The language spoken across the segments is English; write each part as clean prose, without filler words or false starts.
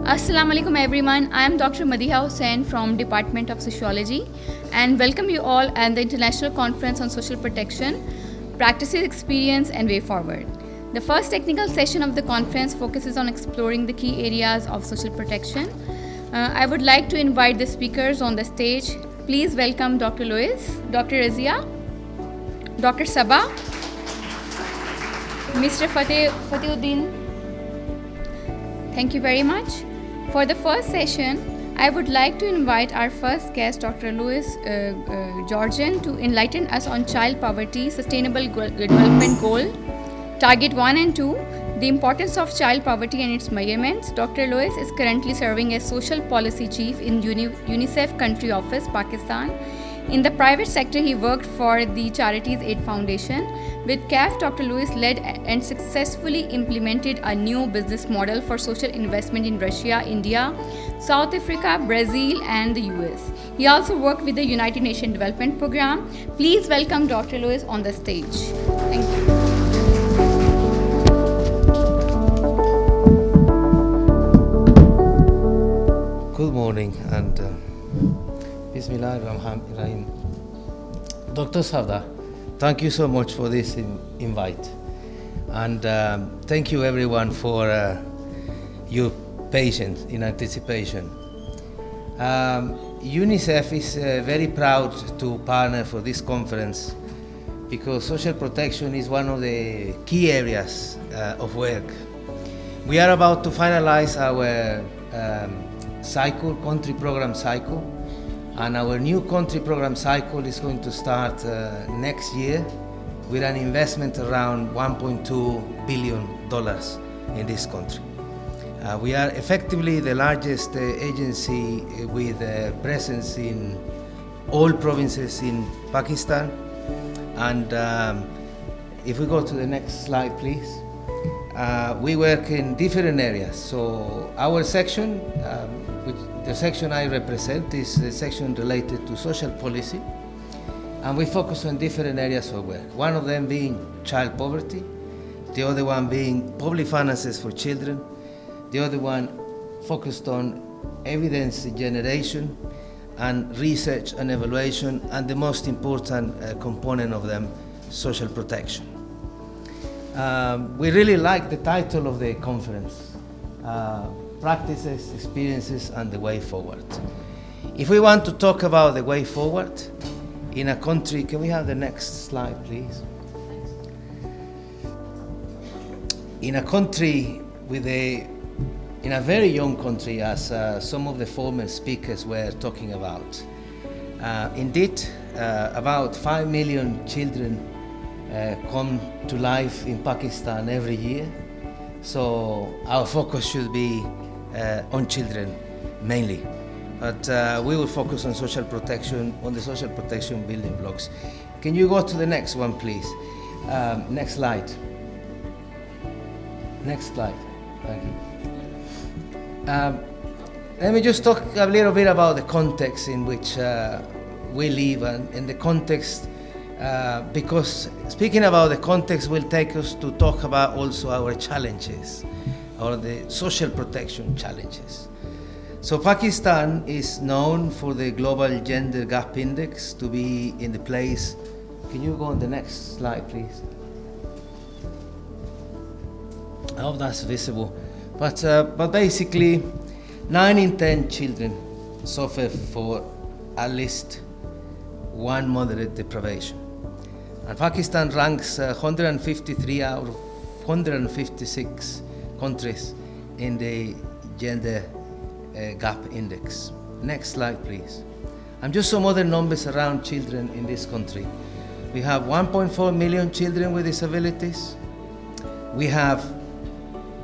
Assalamu alaikum everyone. I am Dr. Madiha Hussain from Department of Sociology and welcome you all at the International Conference on Social Protection, Practices, Experience and Way Forward. The first technical session of the conference focuses on exploring the key areas of social protection. I would like to invite the speakers on the stage. Please welcome Dr. Louis, Dr. Razia, Dr. Sabah, Mr. Fatehudin. Thank you very much. For the first session, I would like to invite our first guest, Dr. Louis Georgian, to enlighten us on child poverty, sustainable development goal, target 1 and 2, the importance of child poverty and its measurements. Dr. Louis is currently serving as social policy chief in UNICEF country office, Pakistan. In the private sector, he worked for the Charities Aid Foundation. With CAF, Dr. Louis led and successfully implemented a new business model for social investment in Russia, India, South Africa, Brazil, and the US. He also worked with the United Nations Development Program. Please welcome Dr. Louis on the stage. Thank you. Good morning and Bismillahirrahmanirrahim. Dr. Savda, thank you so much for this invite. And thank you everyone for your patience in anticipation. UNICEF is very proud to partner for this conference because social protection is one of the key areas of work. We are about to finalize our country program cycle, and our new country program cycle is going to start next year with an investment around $1.2 billion in this country. We are effectively the largest agency with a presence in all provinces in Pakistan. And if we go to the next slide, please. We work in different areas. So our section, the section I represent, is the section related to social policy, and we focus on different areas of work. One of them being child poverty, the other one being public finances for children, the other one focused on evidence generation and research and evaluation, and the most important component of them, social protection. We really like the title of the conference, Practices, Experiences and the Way Forward. If we want to talk about the way forward in a country, can we have the next slide, please? In a country in a very young country, as some of the former speakers were talking about, indeed, about 5 million children come to life in Pakistan every year. So our focus should be on children mainly. But we will focus on social protection, on the social protection building blocks. Can you go to the next one, please? Next slide. Next slide. Thank you. Let me just talk a little bit about the context in which we live and the context, because speaking about the context will take us to talk about also our challenges, or the social protection challenges. So Pakistan is known for the Global Gender Gap Index to be in the place. Can you go on the next slide, please? I hope that's visible. But basically, 9 in 10 children suffer for at least one moderate deprivation. And Pakistan ranks 153 out of 156 countries in the Gender Gap Index. Next slide, please. And just some other numbers around children in this country. We have 1.4 million children with disabilities. We have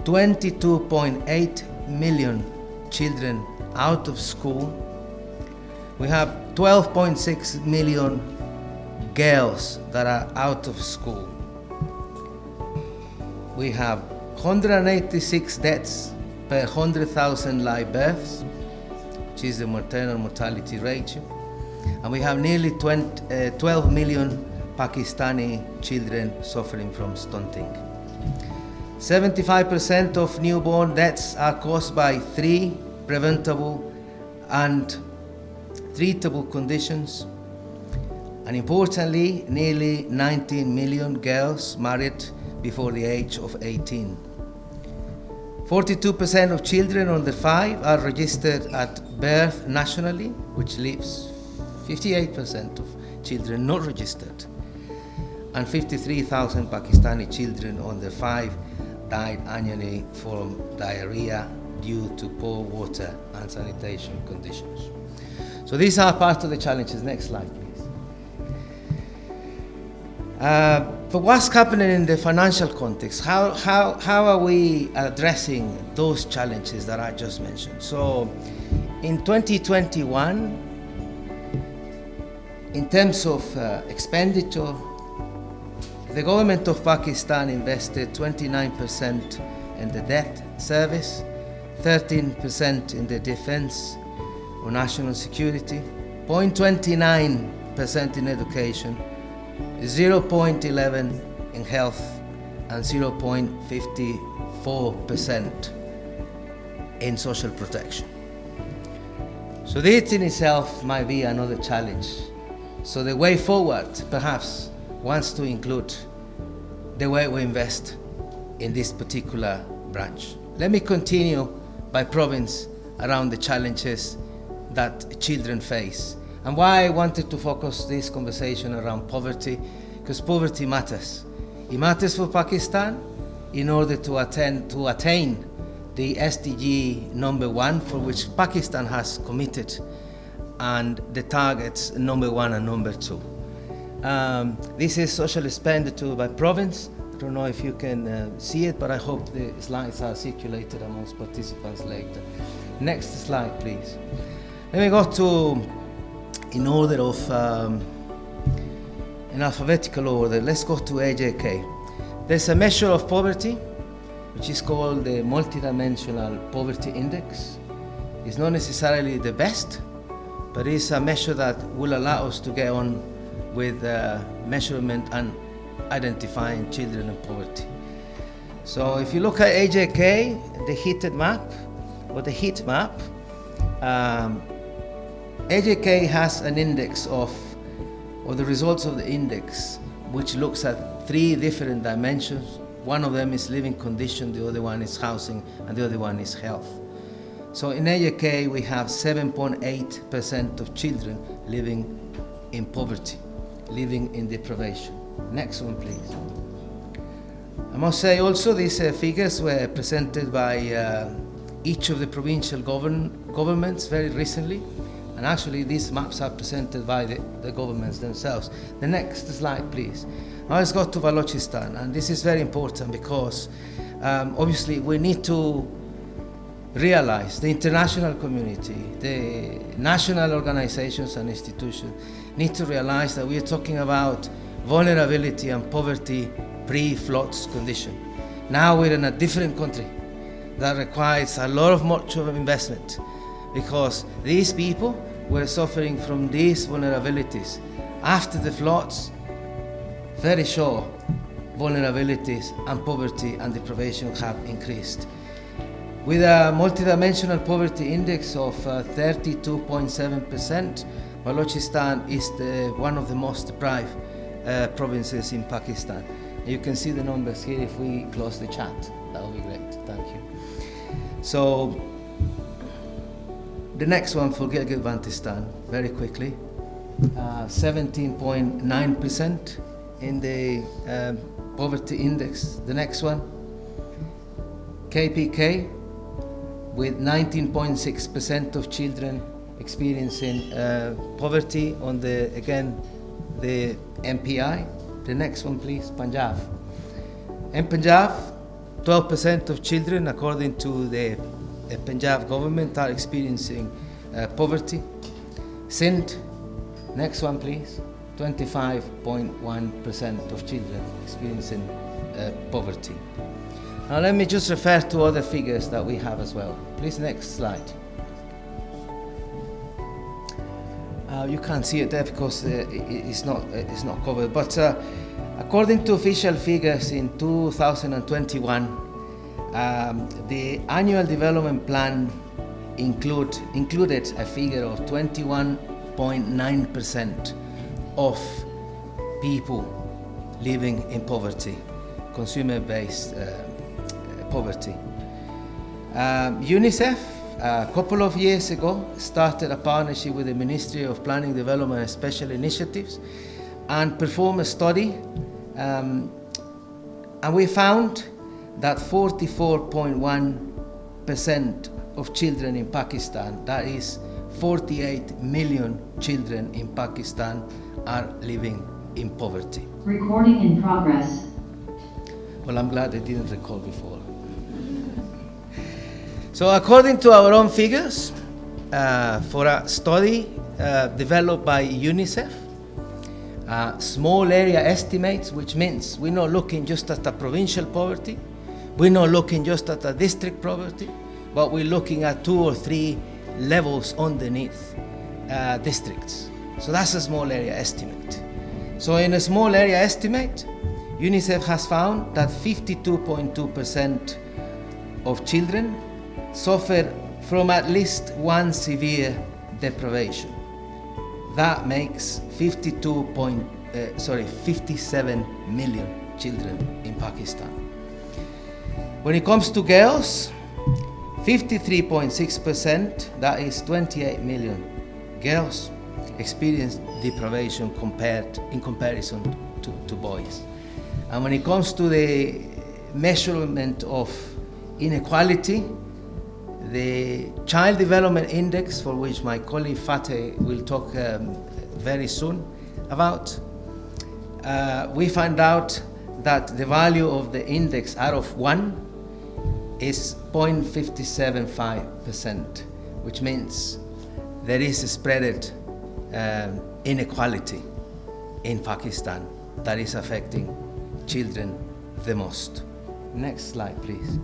22.8 million children out of school. We have 12.6 million girls that are out of school. We have 186 deaths per 100,000 live births, which is the maternal mortality ratio. And we have nearly 12 million Pakistani children suffering from stunting. 75% of newborn deaths are caused by 3 preventable and treatable conditions. And importantly, nearly 19 million girls married before the age of 18. 42% of children under 5 are registered at birth nationally, which leaves 58% of children not registered. And 53,000 Pakistani children under 5 died annually from diarrhea due to poor water and sanitation conditions. So these are part of the challenges. Next slide, please. But what's happening in the financial context? How are we addressing those challenges that I just mentioned? So in 2021, in terms of expenditure, the government of Pakistan invested 29% in the debt service, 13% in the defense or national security, 0.29% in education, 0.11% in health, and 0.54% in social protection. So this in itself might be another challenge. So the way forward perhaps wants to include the way we invest in this particular branch. Let me continue by province around the challenges that children face. And why I wanted to focus this conversation around poverty, because poverty matters. It matters for Pakistan in order to attain the SDG number 1, for which Pakistan has committed, and the targets number 1 and number 2. This is social expenditure by province. I don't know if you can see it, but I hope the slides are circulated amongst participants later. Next slide, please. Let me go to, in order of, in alphabetical order, let's go to AJK. There's a measure of poverty, which is called the multidimensional poverty index. It's not necessarily the best, but it's a measure that will allow us to get on with measurement and identifying children in poverty. So if you look at AJK, the heated map, or the heat map, AJK has an index of, or the results of the index, which looks at 3 different dimensions. One of them is living condition, the other one is housing, and the other one is health. So in AJK, we have 7.8% of children living in poverty, living in deprivation. Next one, please. I must say also these figures were presented by each of the provincial governments very recently, and actually these maps are presented by the governments themselves. The next slide, please. Now let's go to Balochistan, and this is very important because obviously we need to realize, the international community, the national organizations and institutions need to realize that we are talking about vulnerability and poverty pre-floods condition. Now we're in a different country that requires a lot of much of investment, because these people were suffering from these vulnerabilities. After the floods, very sure vulnerabilities and poverty and deprivation have increased. With a multidimensional poverty index of 32.7%, Balochistan is one of the most deprived provinces in Pakistan. You can see the numbers here if we close the chat. That would be great. Thank you. So the next one for Gilgit-Baltistan, very quickly, 17.9% in the poverty index. The next one, KPK, with 19.6% of children experiencing poverty on the MPI. The next one, please, Punjab. In Punjab, 12% of children, according to the Punjab government, are experiencing poverty. Sindh, next one, please, 25.1% of children experiencing poverty. Now let me just refer to other figures that we have as well. Please, next slide. You can't see it there because it's not covered. But according to official figures in 2021, The annual development plan included a figure of 21.9% of people living in poverty, consumer-based poverty. UNICEF, a couple of years ago, started a partnership with the Ministry of Planning, Development and Special Initiatives and performed a study, and we found that 44.1% of children in Pakistan, that is 48 million children in Pakistan, are living in poverty. Recording in progress. Well, I'm glad I didn't record before. So according to our own figures, for a study developed by UNICEF, small area estimates, which means we're not looking just at the provincial poverty, we're not looking just at the district poverty, but we're looking at 2 or 3 levels underneath districts. So that's a small area estimate. So in a small area estimate, UNICEF has found that 52.2% of children suffer from at least one severe deprivation. That makes 57 million children in Pakistan. When it comes to girls, 53.6%, that is 28 million girls, experience deprivation in comparison to boys. And when it comes to the measurement of inequality, the Child Development Index, for which my colleague Fateh will talk very soon about, we found out that the value of the index out of 1 is 0.575%, which means there is a spread inequality in Pakistan that is affecting children the most. Next slide, please.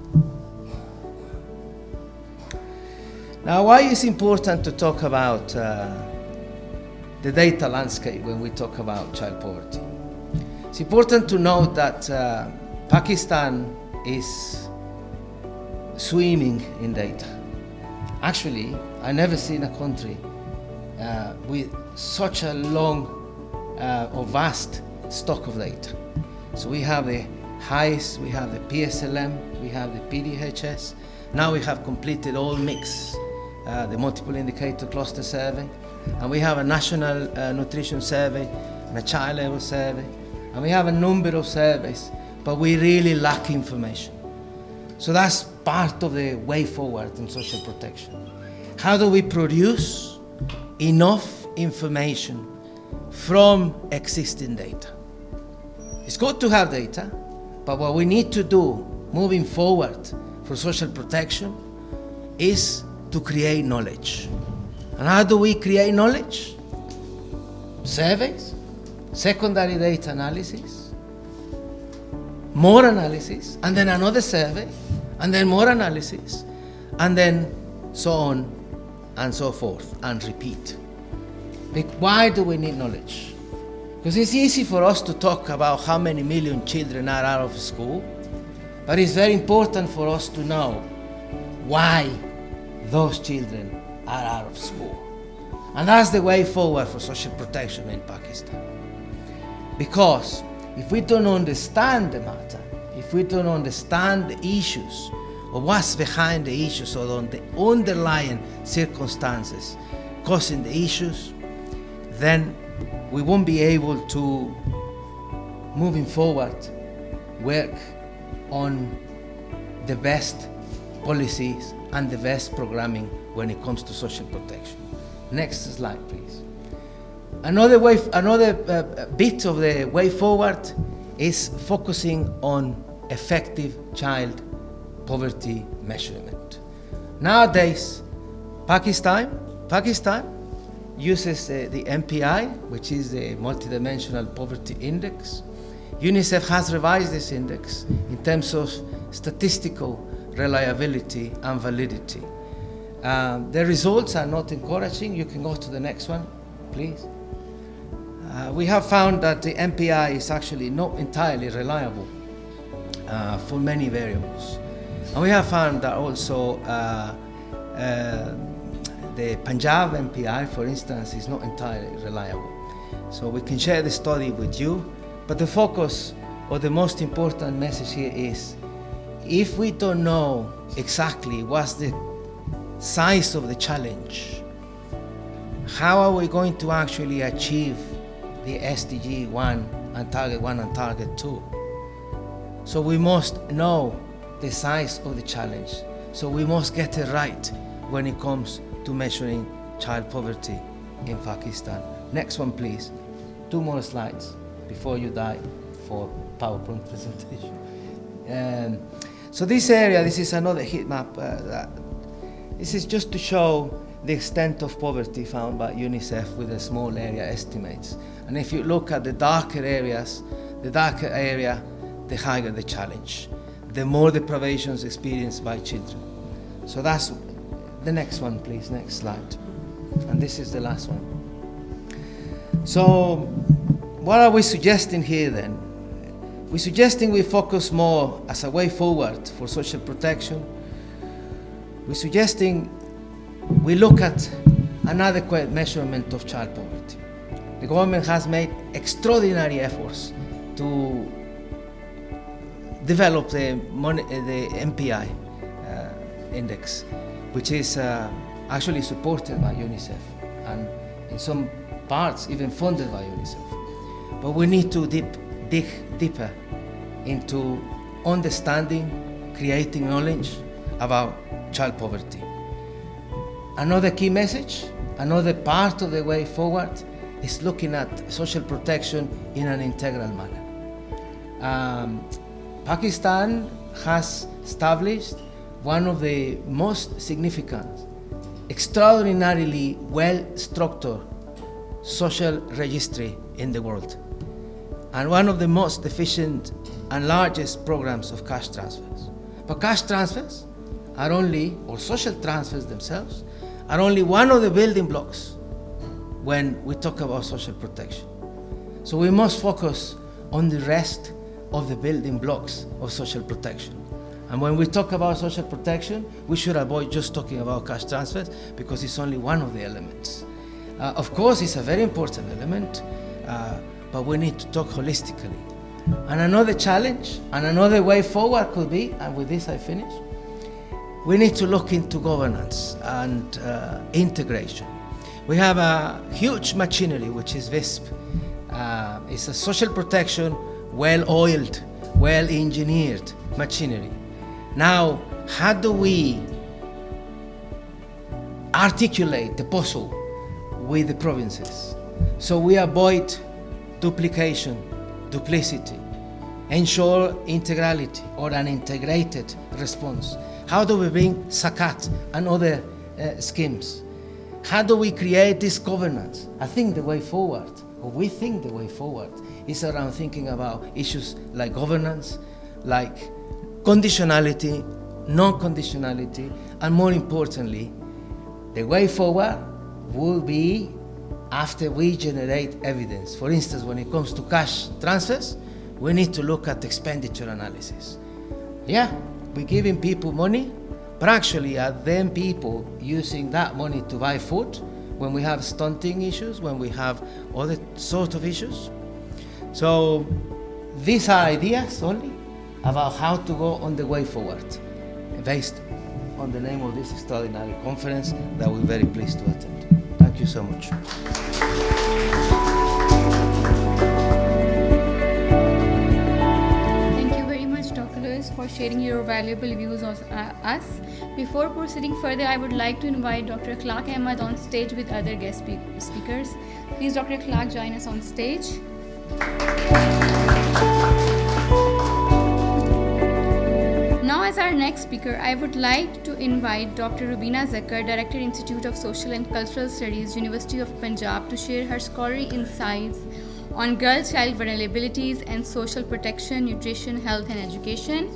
Now, why is it important to talk about the data landscape when we talk about child poverty? It's important to note that Pakistan is swimming in data. Actually, I've never seen a country with such a long or vast stock of data. So we have the HICE, we have the PSLM, we have the PDHS. Now we have completed all mix, the multiple indicator cluster survey, and we have a national nutrition survey and a child level survey, and we have a number of surveys, but we really lack information. So that's part of the way forward in social protection. How do we produce enough information from existing data? It's good to have data, but what we need to do moving forward for social protection is to create knowledge. And how do we create knowledge? Surveys, secondary data analysis, more analysis, and then another survey, and then more analysis, and then so on and so forth, and repeat. Why do we need knowledge? Because it's easy for us to talk about how many million children are out of school, but it's very important for us to know why those children are out of school. And that's the way forward for social protection in Pakistan. Because if we don't understand the matter, if we don't understand the issues, or what's behind the issues, or the underlying circumstances causing the issues, then we won't be able to, moving forward, work on the best policies and the best programming when it comes to social protection. Next slide, please. Another bit of the way forward is focusing on effective child poverty measurement. Nowadays, Pakistan uses the MPI, which is the Multidimensional Poverty Index. UNICEF has revised this index in terms of statistical reliability and validity. The results are not encouraging. You can go to the next one, please. We have found that the MPI is actually not entirely reliable for many variables. And we have found that also the Punjab MPI, for instance, is not entirely reliable. So we can share the study with you, but the focus or the most important message here is, if we don't know exactly what's the size of the challenge, how are we going to actually achieve the SDG 1 and Target 1 and Target 2? So we must know the size of the challenge. So we must get it right when it comes to measuring child poverty in Pakistan. Next one, please. 2 more slides before you die for PowerPoint presentation. So this area, this is another heat map. This is just to show the extent of poverty found by UNICEF with the small area estimates. And if you look at the darker areas, the darker area, the higher the challenge, the more deprivations experienced by children. So that's the next one, please, next slide. And this is the last one. So what are we suggesting here then? We're suggesting we focus more as a way forward for social protection. We're suggesting we look at an adequate measurement of child poverty. The government has made extraordinary efforts to develop the MPI index, which is actually supported by UNICEF and in some parts even funded by UNICEF. But we need to dig deeper into understanding, creating knowledge about child poverty. Another key message, another part of the way forward is looking at social protection in an integral manner. Pakistan has established one of the most significant, extraordinarily well-structured social registry in the world, and one of the most efficient and largest programs of cash transfers. But cash transfers are only, or social transfers themselves, are only one of the building blocks when we talk about social protection. So we must focus on the rest of the building blocks of social protection. And when we talk about social protection, we should avoid just talking about cash transfers because it's only one of the elements. Of course, it's a very important element, but we need to talk holistically. And another challenge and another way forward could be, and with this I finish, we need to look into governance and integration. We have a huge machinery, which is VISP. It's a social protection, well-oiled, well-engineered machinery. Now, how do we articulate the puzzle with the provinces so we avoid duplication, duplicity, ensure integrality or an integrated response? How do we bring Zakat and other schemes? How do we create this governance? I think the way forward, or we think the way forward, is around thinking about issues like governance, like conditionality, non-conditionality, and more importantly, the way forward will be after we generate evidence. For instance, when it comes to cash transfers, we need to look at expenditure analysis. Yeah, we're giving people money, but actually are them people using that money to buy food when we have stunting issues, when we have other sort of issues? So these are ideas only about how to go on the way forward, based on the name of this extraordinary conference that we're very pleased to attend. Thank you so much. Thank you very much, Dr. Lewis, for sharing your valuable views of us. Before proceeding further, I would like to invite Dr. Clark Ahmad on stage with other guest speakers. Please, Dr. Clark, join us on stage. Now, as our next speaker, I would like to invite Dr. Rubina Zakkar, Director, Institute of Social and Cultural Studies, University of Punjab, to share her scholarly insights on girl-child vulnerabilities and social protection, nutrition, health, and education.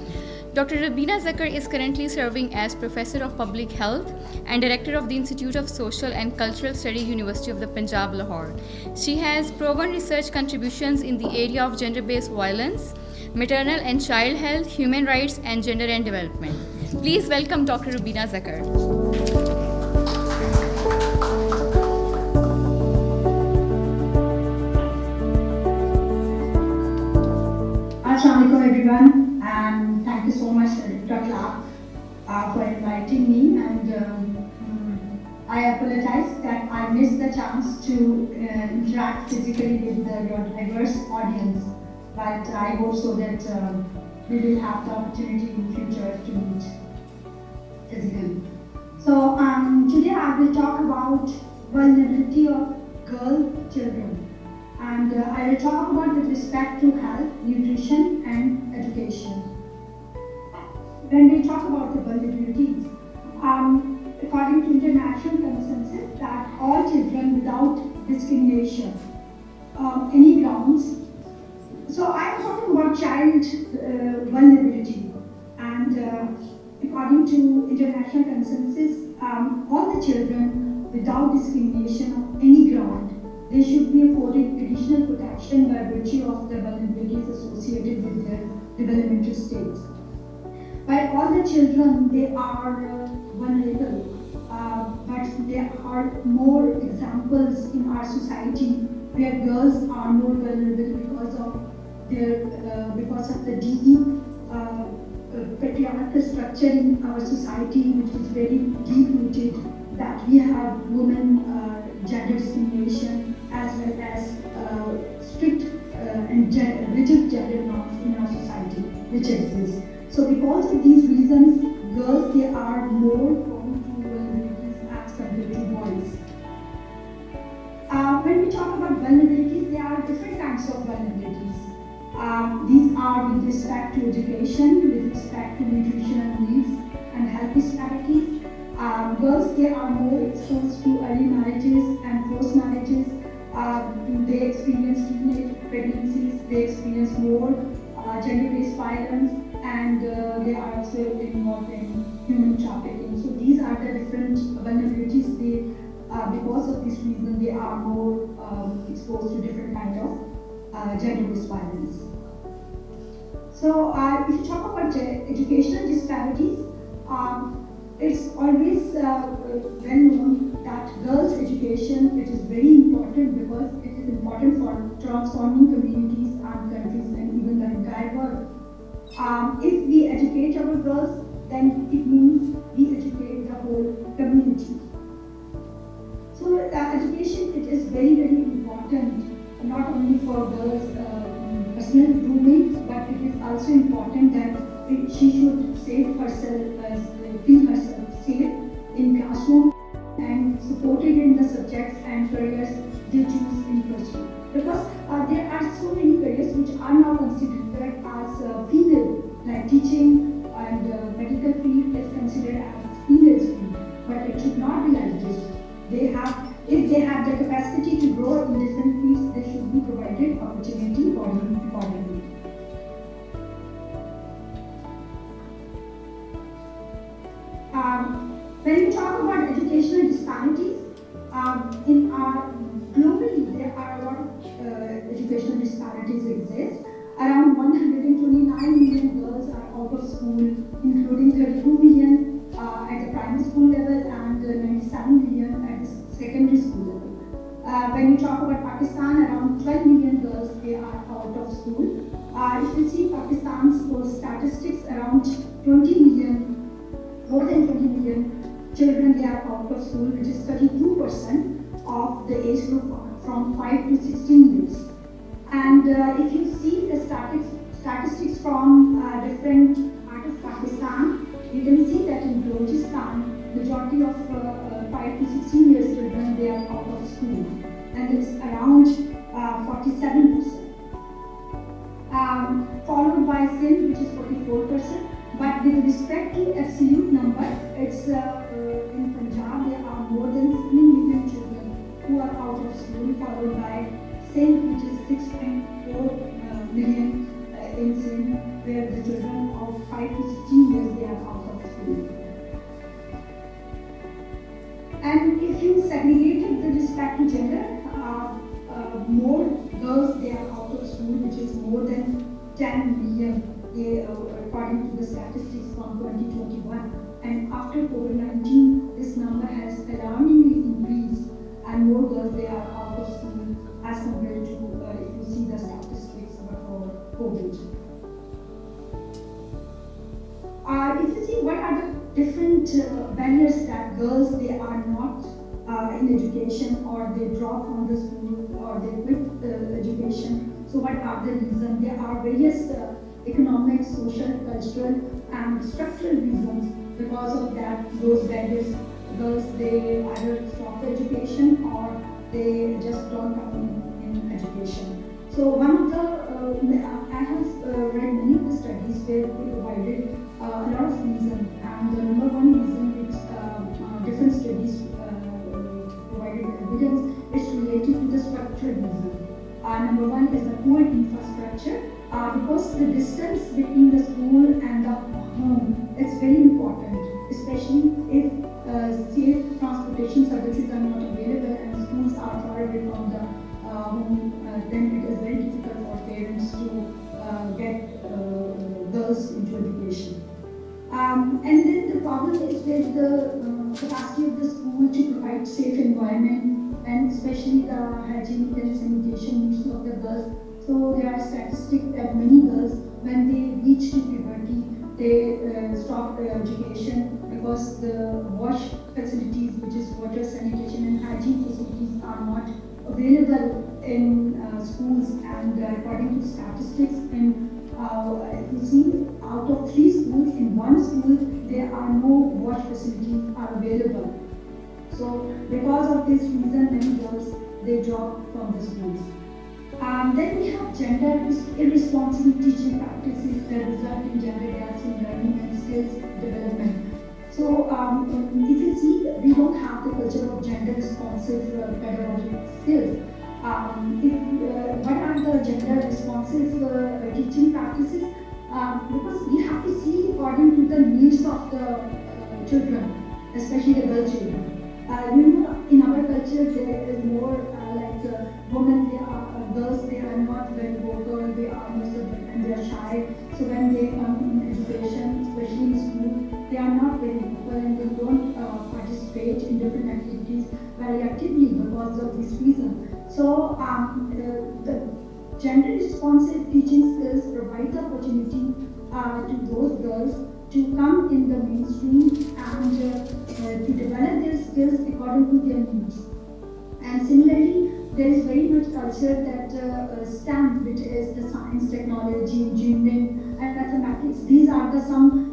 Dr. Rubina Zakkar is currently serving as Professor of Public Health and Director of the Institute of Social and Cultural Studies, University of the Punjab, Lahore. She has proven research contributions in the area of gender-based violence, maternal and child health, human rights, and gender and development. Please welcome Dr. Rubina Zakar. Assalamualaikum everyone, and thank you so much, Dr. Clark, for inviting me. And I apologize that I missed the chance to interact physically with your diverse audience, but I hope so that we will have the opportunity in future to meet physically. So today I will talk about vulnerability of girl children. And I will talk about with respect to health, nutrition, and education. When we talk about the vulnerabilities, according to international consensus, that all children without discrimination, any grounds. So I am talking about child vulnerability, and according to international consensus, all the children without discrimination of any ground, they should be afforded additional protection by virtue of the vulnerabilities associated with their developmental states. While all the children, they are vulnerable, but there are more examples in our society where girls are more vulnerable because of the deep patriarchal structure in our society, which is very deep-rooted, that we have women gender discrimination as well as strict and rigid gender norms in our society which exist. So because of these reasons, girls, they are more prone to vulnerabilities as compared to boys. When we talk about vulnerabilities, there are different kinds of vulnerabilities. These are with respect to education, with respect to nutritional needs and health disparities. Girls, they are more exposed to early marriages and forced marriages. They experience teenage pregnancies, they experience more gender-based violence, and they are also involved in human trafficking. So these are the different vulnerabilities. Because of this reason, they are more exposed to different kind of gender-based violence. So if you talk about educational disparities, it's always well known that girls' education, it is very important because it is important for transforming communities and countries and even the entire world. If we educate our girls, then it means we educate the whole community. So education, it is very, very important, not only for girls' personal grooming, but it is also important that she should feel herself safe in classroom and supported in the subjects and careers they choose in pursue. Because there are so many careers which are now considered as female, like teaching and medical field is considered as female field, but it should not be like this. If they have the capacity to grow in different fields, they should be provided opportunity accordingly. When we talk about educational disparities, globally there are a lot of educational disparities exist. Around 129 million girls are out of school, including 32 million at the primary school level and 97 million at the secondary school level. When we talk about Pakistan, around 12 million girls, they are out of school. If you see Pakistan's statistics, around 20 million, more than 20 million children, they are out of school, which is 32% of the age group from 5 to 16 years. And if you see the statistics from different parts of Pakistan, you can see that in Balochistan, majority of 5 to 16 years children, they are out of school, and it's around 47%. Followed by Sindh, which is 44%. But with respect to absolute number, it's in Punjab there are more than 3 million children who are out of school, followed by Sindh, which is 6.4 million in Sindh, where the children of 5 to 16 years they are out of school. And if you segregate it with respect to gender, more girls they are out of school, which is more than 10 million according to the statistics from 2021. educated. If you see what are the different barriers that girls, they are not in education, or they drop from the school, or they quit education. So what are the reasons? There are various economic, social, cultural and structural reasons. Because of that, those barriers, girls, they either stop the education or they just don't come in education. So one of the, I have read many of the studies where we provided a lot of reasons, and the number one reason which different studies provided evidence is related to the structural reason. Number one is the poor infrastructure, because the distance between the school and the home is very important, especially if safe transportation services are not available and schools are far away from the home. Then it is very difficult for parents to get girls into education. And then the problem is with the capacity of the school to provide safe environment, and especially the hygienic and sanitation needs of the girls. So there are statistics that many girls, when they reach to puberty, they stop their education because the wash facilities, which is water, sanitation and hygiene facilities, are not available in schools. And according to statistics, if you see, out of 3 schools, in 1 school there are no wash facilities are available. So because of this reason, many girls, they drop from the schools. Then we have gender irresponsible teaching practices that result in gender gaps in learning and skills development. So if you see, we don't have the culture of gender responsive pedagogical skills. What are the gender responsive teaching practices? Because we have to see according to the needs of the children, especially the girl children. In our culture, there is more women, girls, they are not very vocal, they are most of the time they are shy. So when they come in education, especially in school, they are not very vocal and they don't participate in different activities very actively because of this reason. So the gender responsive teaching skills provide the opportunity to those girls to come in the mainstream and to develop their skills according to their needs. And similarly, there is very much culture that STEM, which is the science, technology, engineering and mathematics, these are the some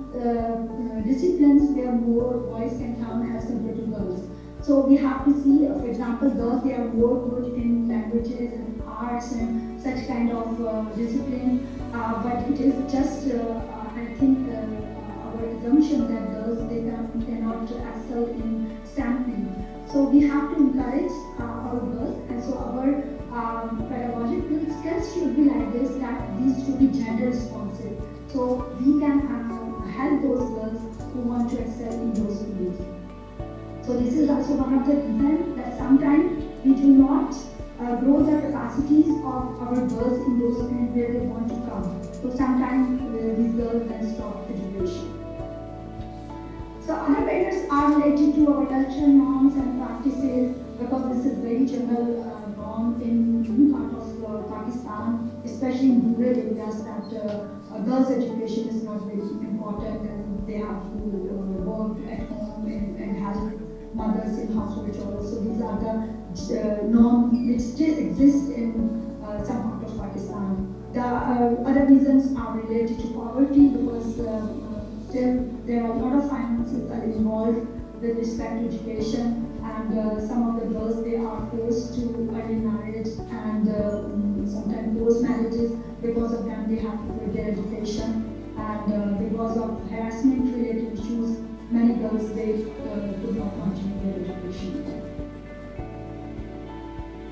disciplines where more boys can come as compared to girls. So we have to see, for example, girls, they are more good in languages and arts and such kind of discipline, but it is just, I think, our assumption that girls, they cannot excel in STEM field. So we have to encourage our girls, and so our pedagogical skills should be like this, that these should be gender responsive. So we can help those girls who want to excel in those fields. So this is also one of the reasons that sometimes we do not grow the capacities of our girls in those fields where they want to come. So sometimes these girls then stop education. So other barriers are related to our cultural norms and practices, because this is very general norm in many parts of Pakistan, especially in rural areas, that girls' education is not very important and they have to work at home and help mothers in household chores. So these are the norms which still exist in some part of Pakistan. The other reasons are related to poverty, because still there are a lot of finances that are involved with respect to education, and some of the girls, they are forced to early marriage and sometimes forced marriages. Because of them, they have to quit their education, and because of harassment related issues, many girls, they could not continue their education.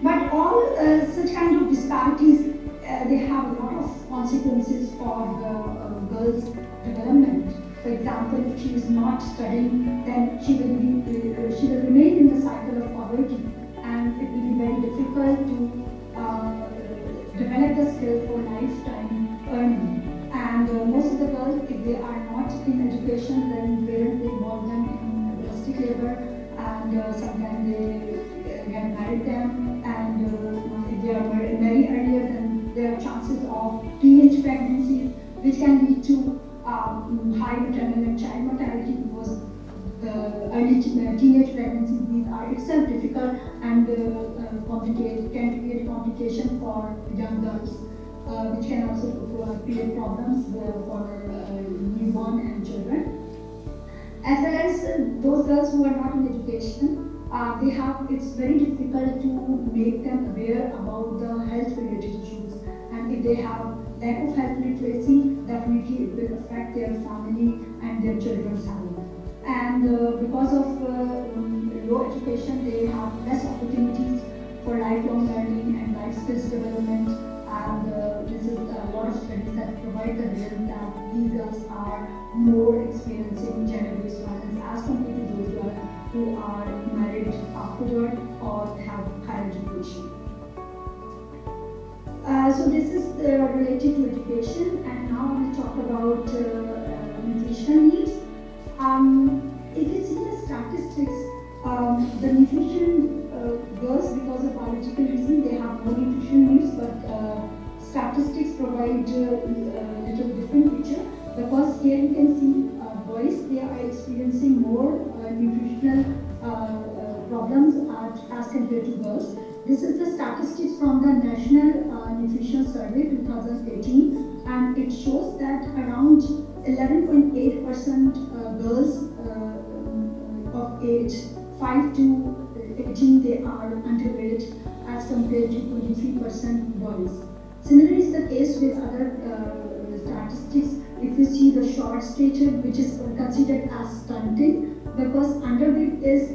But all such kind of disparities, they have a lot of consequences for the girls' development. For example, if she is not studying, then she will remain in the cycle of poverty, and it will be very difficult to develop the skill for lifetime earning. And most of the girls, if they are not in education, then parents involve them in domestic labor, and sometimes they get married them, and if they are married earlier, then there are chances of teenage pregnancy high maternal and child mortality, because early teenage pregnancies, these are itself difficult and can create complication for young girls, which can also create problems for newborn and children. As well as those girls who are not in education, it's very difficult to make them aware about the health related issues. And if they have lack of health literacy, definitely it will affect their family and their children's health. And because of low education, they have less opportunities for lifelong learning and life skills development. And this is a lot of studies that provide the evidence that these girls are more experiencing gender-based violence as compared to those girls who are married afterward or have higher education. So this is related to education, and now we talk about nutrition needs. If you see the statistics, the nutrition girls, because of biological reason, they have more nutrition needs, but statistics provide a little different picture, because here you can see boys, they are experiencing more nutritional problems as compared to girls. This is the statistics from the National Nutrition Survey 2018, and it shows that around 11.8% girls of age 5 to 18, they are underweight as compared to 23% boys. Similarly is the case with other statistics. If you see the short stature, which is considered as stunting, because underweight is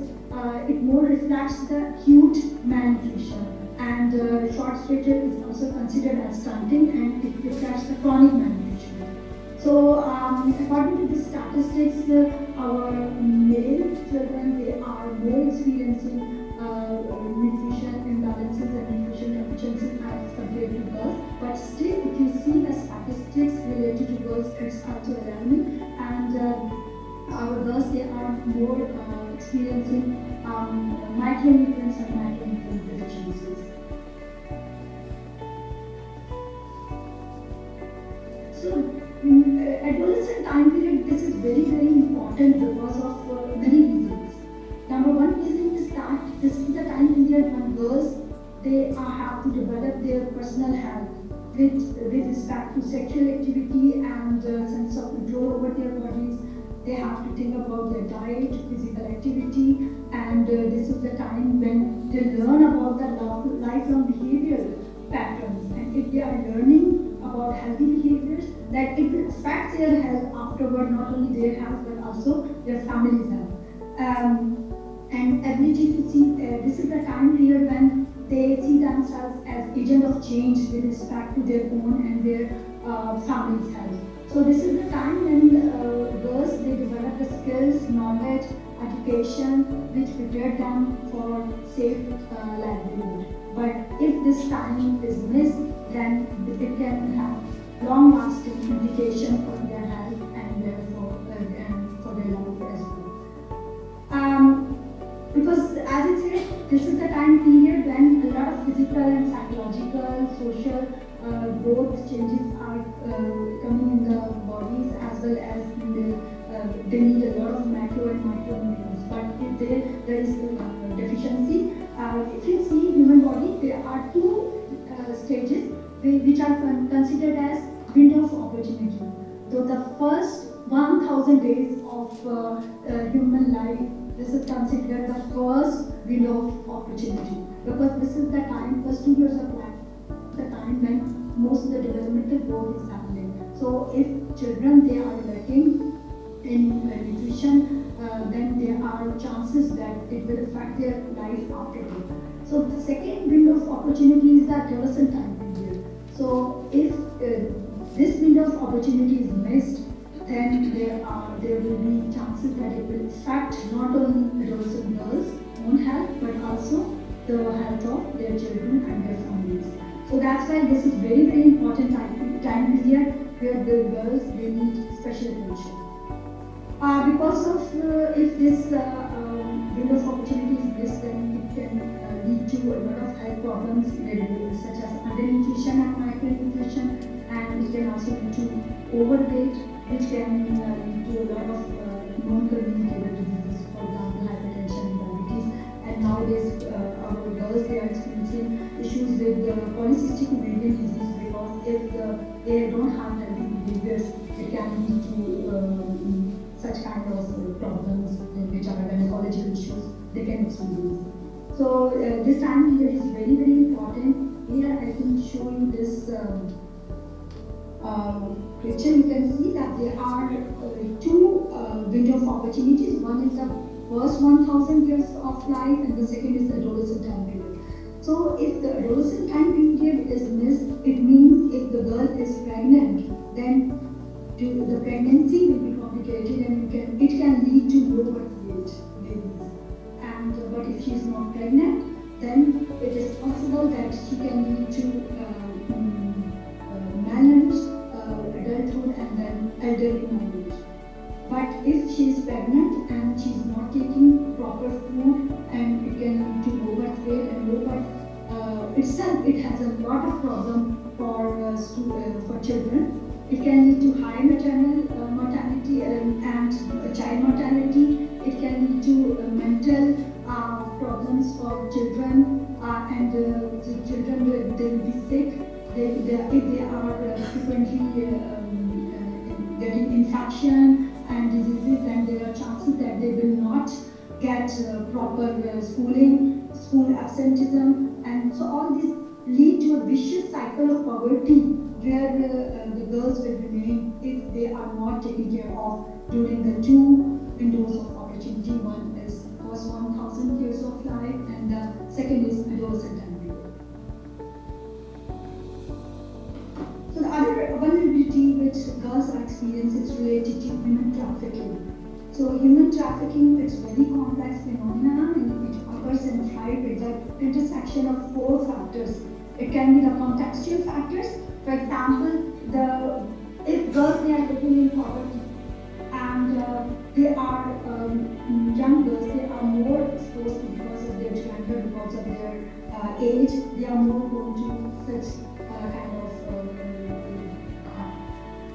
it more reflects the acute malnutrition, and short stature is also considered as stunting, and it reflects the chronic malnutrition. So according to the statistics, our male children, they are more experiencing nutrition imbalances and nutrition deficiencies as compared to girls. But still, if you see the statistics related to girls, it's also alarming, and our girls, they are more experiencing micronutrients and macronutrient deficiencies. So, adolescent time period, this is very, very important because of many reasons. Number one reason is that this is the time period when girls, they have to develop their personal health with respect to sexual activity and sense of control over their bodies. They have to think about their diet, physical activity, and this is the time when they learn about the lifelong behavioral patterns. And if they are learning about healthy behaviors, that it will affect their health afterward, not only their health but also their family's health. And ability to see, this is the time period when they see themselves as agent of change with respect to their own and their family's health. So this is the time when girls, they develop the skills, knowledge, education, which prepare them for safe livelihood. But if this time is missed, then it can have long-lasting implications for their health and therefore for their life as well. Because as I said, this is the time period when a lot of physical and psychological, social growth changes are coming in the bodies, as well as they need a lot of macro and micronutrients. But if there is deficiency, if you see human body, there are two stages which are considered as window of opportunity. So the first 1,000 days of human life, this is considered the first window of opportunity, because this is the time, first 2 years of life, the time when most of the developmental growth is happening. So if children, they are lacking in nutrition, then there are chances that it will affect their life afterward. So the second window of opportunity is the adolescent time period. So if this window of opportunity is missed, then there will be chances that it will affect not only adolescent girls' own health, but also the health of their children and their families. So that's why this is very, very important time period where the girls, they need special attention. Because of if this window of opportunity is missed, then it can lead to a lot of health problems such as undernutrition and micronutrition, and it can also lead to overweight, which can lead to they don't have healthy behaviors, it can lead to such kind of problems which are gynecological issues they can experience. So this time period is very, very important. Here I can show you this picture. You can see that there are two window of opportunities. One is the first 1,000 years of life, and the second is the adolescent time period. So if the adolescent time period is missed, it means if the girl is pregnant, then the pregnancy will be complicated and it can lead to low birth weight babies. And but if she is not pregnant, then it is possible that she can lead to malnourished adulthood and then elderly marriage. But if she is pregnant and she is not taking proper food, and it can lead to low birth weight, and low birth itself, it has a lot of problem for children. It can lead to high maternal mortality and child mortality. It can lead to mental problems for children, and the children they will be sick. If they are frequently getting infection and diseases, then there are chances that they will not get proper schooling, school absenteeism, and so all these lead to a vicious cycle of poverty where the girls will remain if they are not taken care of during the two windows of opportunity. One is first 1,000 years of life, and the second is adolescent time period. So the other vulnerability which girls are experiencing is related to human trafficking. So human trafficking is very complex phenomena, and it occurs and thrives at the intersection of four factors. It can be the contextual factors. For example, if girls they are living in poverty and they are young girls, they are more exposed because of their gender, because of their age. They are more prone to such kind of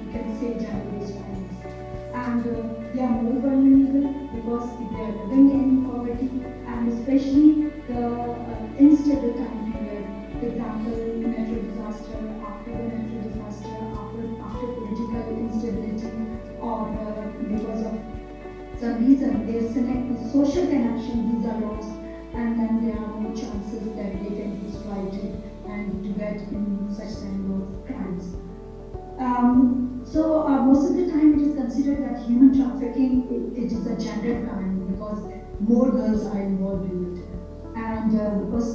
you can say gender-based violence, and they are more vulnerable because if they are living in poverty, and especially the unstable time period. For example, natural disaster, after the natural disaster, after political instability, or because of some reason their social connections are lost, and then there are more chances that they can be exploited and to get in such kind of crimes. So most of the time it is considered that human trafficking it is a gender crime because more girls are involved in it, and because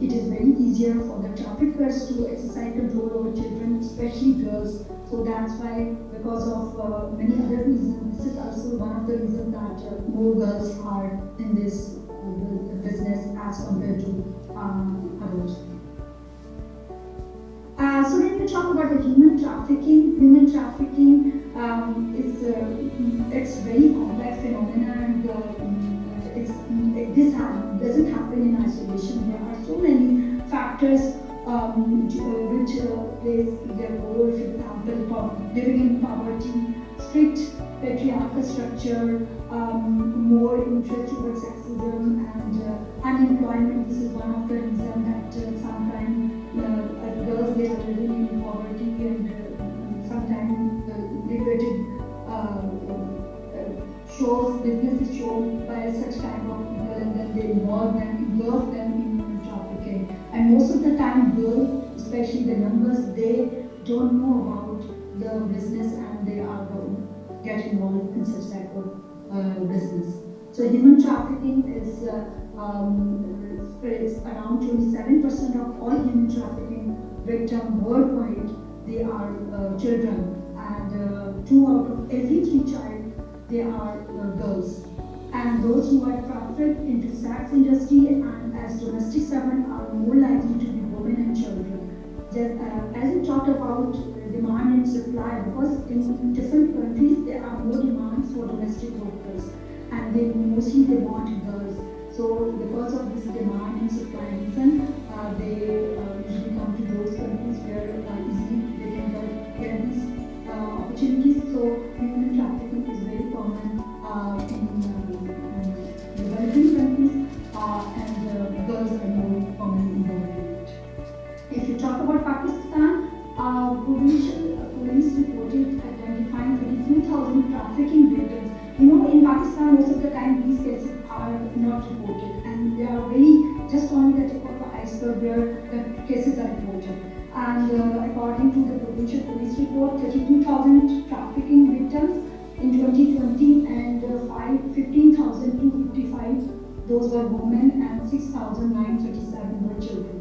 it is very easier for the traffickers to exercise control over children, especially girls. So that's why, because of many other reasons, this is also one of the reasons that more girls are in this business as compared to others. So when we talk about the human trafficking is it's very complex phenomena, and this doesn't happen in isolation. There are so many factors which plays their role. For example, living in poverty, strict patriarchal structure, more interest towards sexism, and unemployment. This is one of the reasons that sometimes girls they are living in poverty, and sometimes liberated business is shown by such kind of people, and then they engulf them in trafficking. And most of the time, girls, especially the young girls, they don't know about the business, and they are get involved in such type of business. So human trafficking is around 27% of all human trafficking victims worldwide. They are children, and 2 out of every 3 child they are girls. And those who are trafficked into sex industry and as domestic servants are more likely to be women and children. As we talked about demand and supply, because in different countries there are more demands for domestic workers, and they want girls. So because of this demand and supply reason, they usually come to those countries where easily they can get these opportunities. So human trafficking is very common in developing countries, and girls are more common involved in it. If you talk about Pakistan, 50,000 trafficking victims. You know, in Pakistan, most of the time these cases are not reported, and they are just only the tip of the iceberg where the cases are reported. And according to the provincial police report, 32,000 trafficking victims in 2020, and 15,255 those were women, and 6,937 were children.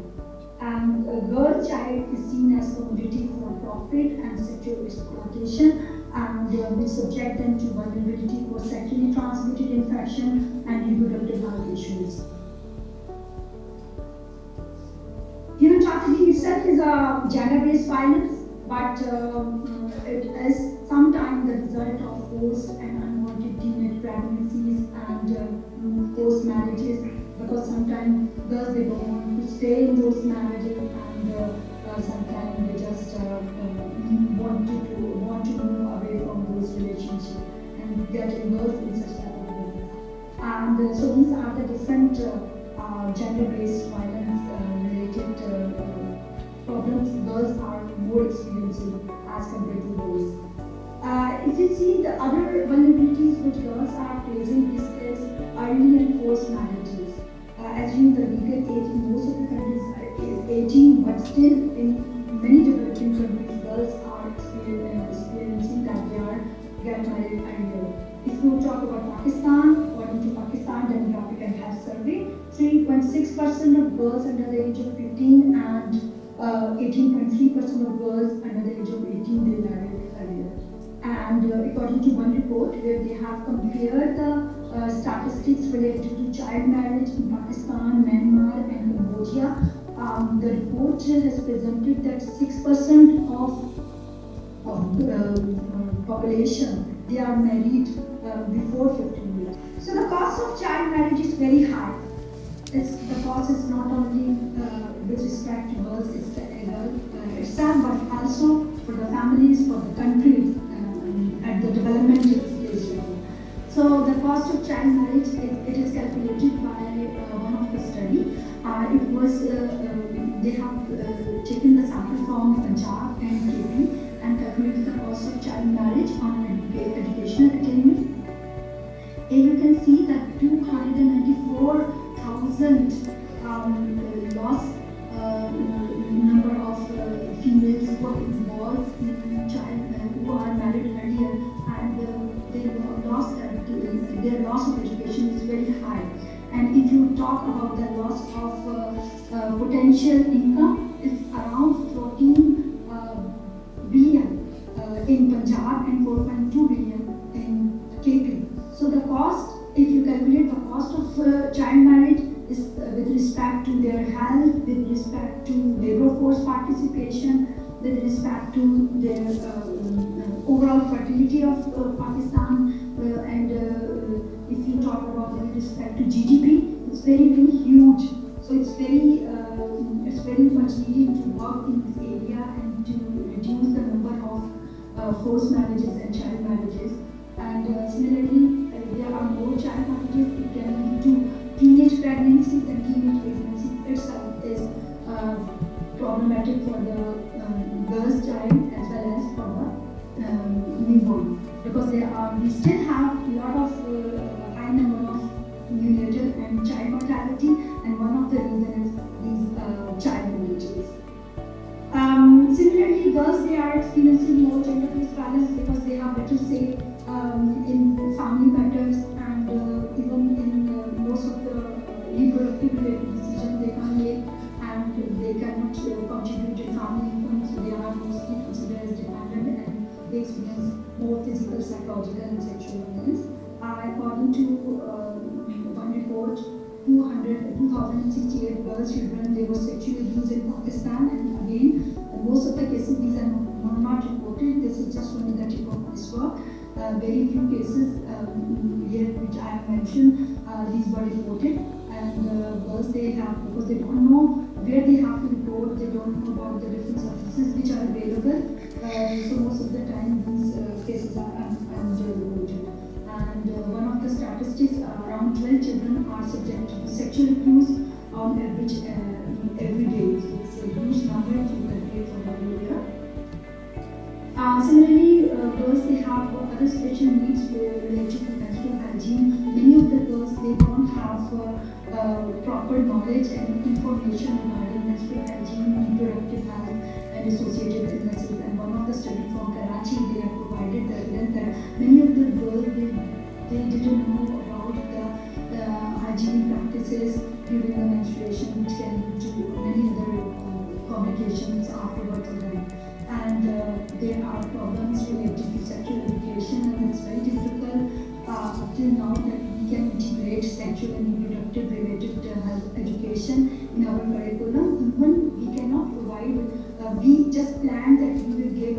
And a girl child is seen as commodity for profit and sexual exploitation, and which subject them to vulnerability for sexually transmitted infection and reproductive health issues. Human trafficking itself is a gender-based violence, but it is sometimes the result of forced and unwanted teenage pregnancies and forced marriages, because sometimes girls, they don't want to stay in those marriages, and sometimes they just want to move away from those relationships and get involved in such type of business. And so these are the different gender-based violence related problems girls are more experiencing as compared to boys. If you see the other vulnerabilities which girls are facing, this is early and forced marriages. As you know, the legal age in most of the countries is 18, but still in many developing countries, girls are experiencing that they are get married earlier. If you talk about Pakistan, according to Pakistan Demographic and Health Survey, 3.6% of girls under the age of 15 and 18.3% of girls under the age of 18 they married earlier. And according to one report where they have compared the statistics related to child marriage in Pakistan, Myanmar and Cambodia, the report has presented that 6% of population, they are married before 15 years. So the cost of child marriage is very high. The cost is not only with respect to girls itself, but also for the families, for the countries at the developmental stage level. So the cost of child marriage, it is calculated by one of the study. It was they have taken the sample from Punjab and KP and calculated the cost of child marriage on educational attainment. And you can see that 294,000 lost number of females who are involved in child who are married earlier, and their loss of education is very high. And if you talk about the loss of potential income, it's around 14 billion in Punjab and 4.2 billion in KP. So the cost, if you calculate the cost of child marriage, is with respect to their health, with respect to labor force participation, with respect to their overall fertility of Pakistan, and if you talk about with respect to GDP, it's very, very huge. So it's very much needed to work in this area and to reduce the number of forced marriages and child marriages. And similarly, there are more child marriages. It can lead to teenage pregnancies, and teenage pregnancy itself is problematic for the girl's child as well as for the newborn, because we still have a lot of high number of neonatal and child mortality, and one of the reasons is these child marriages. Similarly, girls, they are experiencing more gender-based violence because they have better say in family matters, and even in most of the reproductive related decisions they can make, and they cannot contribute to family income, so they are mostly considered as dependent, and they experience more physical, psychological and sexual violence. According to one report, 2,068 girls, children, they were sexually abused in Pakistan, and again, most of the cases, these are not reported. This is just only the tip of iceberg. Very few cases here which I have mentioned, these were reported, and girls, because they don't know where they have to report, they don't know about the different services which are available, so most of the time these cases are underreported. And one of the statistics, around 12 children are subjected to sexual abuse on average every day. So it's a huge number to calculate for the whole year. Similarly, girls, they have a other special needs related to menstrual hygiene. Many of the girls, they don't have proper knowledge and information regarding menstrual hygiene, reproductive health, and associated illnesses. And one of the studies from Karachi, they have provided the evidence that many of the girls, they didn't know about the hygiene practices during the menstruation, which can lead to many other complications afterwards for them. And there are problems related to sexual education, and it's very difficult till now that we can integrate sexual and reproductive related health education in our curriculum. Even we cannot provide, we just plan that we will give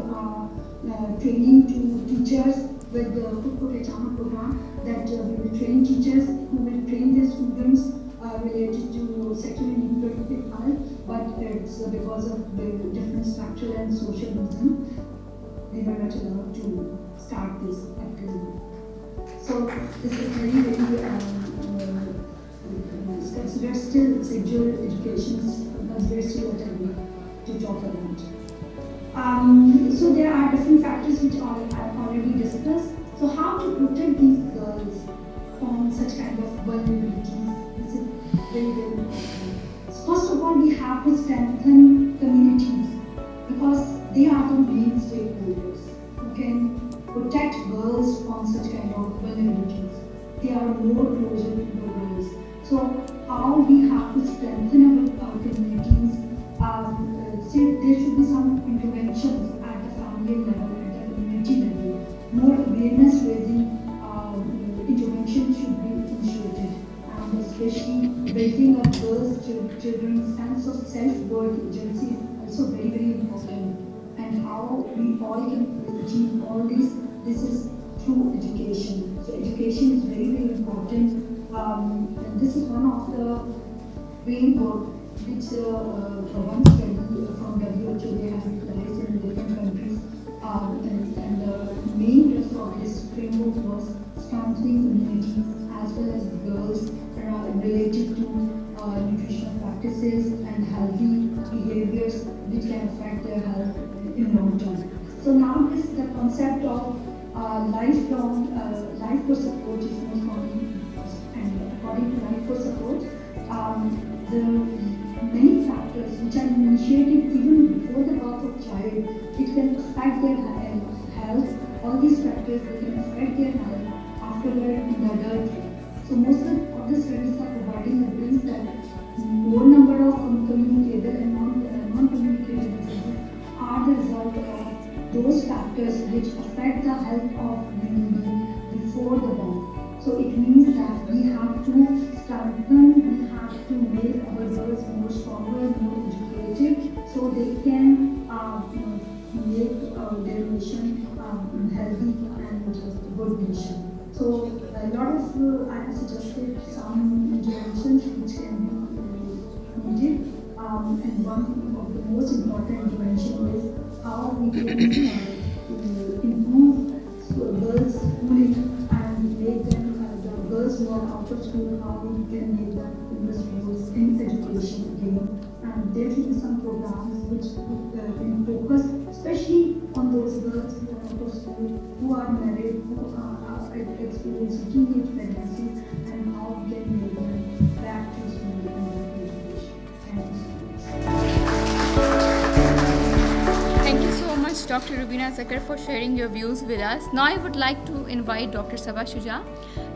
training to teachers with the Pehchano program, that we will train teachers who will train their students related to sexual and reproductive health, but it's because of the different structural and social reasons, they were not allowed to start this activity. So this is very considered still sexual education is considered still a taboo to talk about. So there are different factors which I've already discussed. So how to protect these girls from such kind of vulnerabilities? This is very, very important. First of all, we have to strengthen communities because they are the main stakeholders who can protect girls from such kind of vulnerabilities. They are more closer to the girls. So how we have to strengthen our communities? There should be some interventions at the family level, at the community level. More awareness raising interventions should be initiated, and especially building up girls' children's sense of self-worth agency is also very, very important. And how we all can achieve all this is through education. So education is very, very important. And this is one of the framework which one study from WHO they have utilized in different countries. And the main thrust of this framework was strengthening communities as well as girls related to nutritional practices and healthy behaviors which can affect their health in long term. So now this the concept of lifelong life for support is most common, and according to life for support, the many factors which are initiated even before the birth of child, it can affect their health. All these factors they can affect their health afterward in the adulthood. So most of the studies are providing evidence that more number of communicable and non-communicable diseases are the result of those factors which affect the health of human being before the birth. So it means that we have to strengthen, we have to make our girls more stronger, more educated, so they can make their nation healthy and good nation. So a lot of I have suggested some interventions which can be needed, and one of the most important intervention is how we can improve girls' schooling and make them the girls who are out of school, how we can make them invest roles in education again. And there should be some programs which can focus especially on those girls who are out of school, who are married, who are experiencing teenage pregnancies, and how we can make them back to school and back to education. Thank you so much, Dr. Rubina Zakar, for sharing your views with us. Now I would like to invite Dr. Sabah Shuja.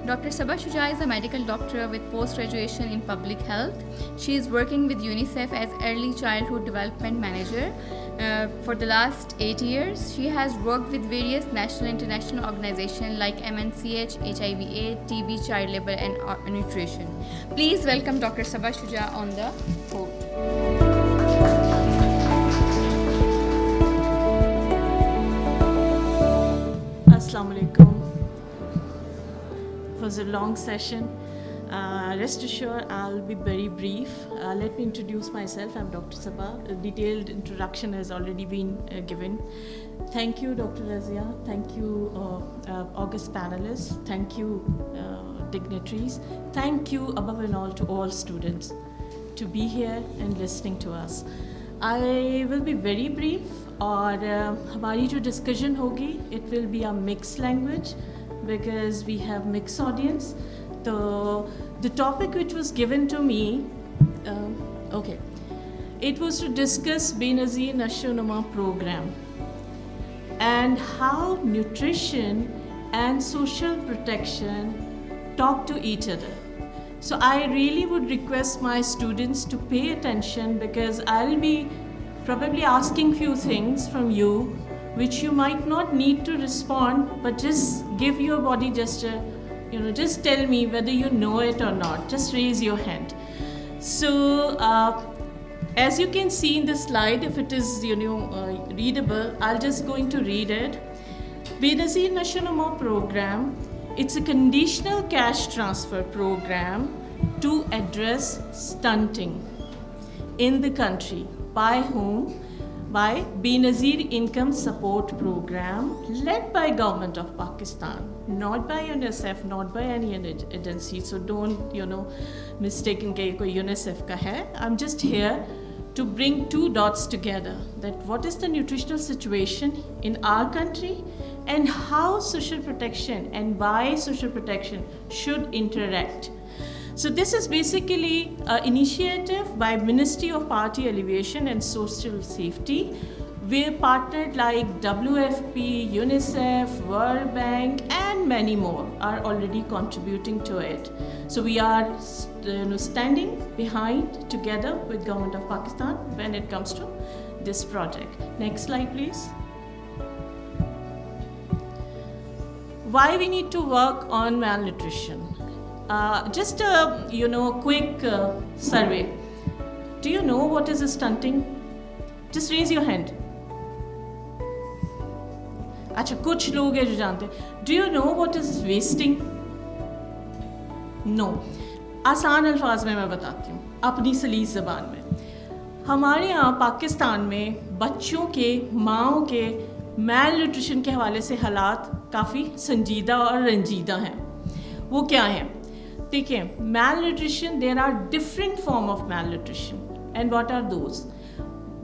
Dr. Sabah Shuja is a medical doctor with post-graduation in public health. She is working with UNICEF as Early Childhood Development Manager. For the last 8 years, she has worked with various national and international organizations like MNCH, HIV/AIDS, TB, child labor, and nutrition. Please welcome Dr. Sabah Shuja on the board. Assalamu alaikum. It was a long session. Rest assured, I'll be very brief. Let me introduce myself. I'm Dr. Sabah. A detailed introduction has already been given. Thank you, Dr. Razia. Thank you, August panelists. Thank you, dignitaries. Thank you, above and all, to all students to be here and listening to us. I will be very brief और हमारी जो discussion होगी it will be a mixed language because we have mixed audience. So the topic which was given to me, it was to discuss Benazir Nasho-Numa program and how nutrition and social protection talk to each other. So I really would request my students to pay attention because I'll be probably asking few things from you which you might not need to respond, but just give your body gesture, just tell me whether you know it or not, just raise your hand. So as you can see in the slide, if it is readable, I'll just going to read it. Benazir Nasho-Numa program, it's a conditional cash transfer program to address stunting in the country. By whom? By Benazir Income Support Program led by Government of Pakistan, not by UNICEF, not by any agency. So don't mistaken ke koi UNICEF ka hai. I'm just here to bring two dots together, that what is the nutritional situation in our country and how social protection and why social protection should interact. So this is basically an initiative by Ministry of Poverty Alleviation and Social Safety. We're partnered like WFP, UNICEF, World Bank and many more are already contributing to it. So we are standing behind together with Government of Pakistan when it comes to this project. Next slide please. Why we need to work on malnutrition? Just a quick survey. Do you know what is stunting? Just raise your hand. अच्छा कुछ लोग हैं जो जानते हैं. Do you know what is wasting? No. आसान अल्फाज में मैं बताती हूँ अपनी सलीस ज़बान में. हमारे यहाँ पाकिस्तान में बच्चों के माँओं के मैल न्यूट्रिशन के हवाले से हालात काफ़ी संजीदा और रंजीदा हैं. वो क्या हैं? देखिए, malnutrition, there are different form of malnutrition. And what are those?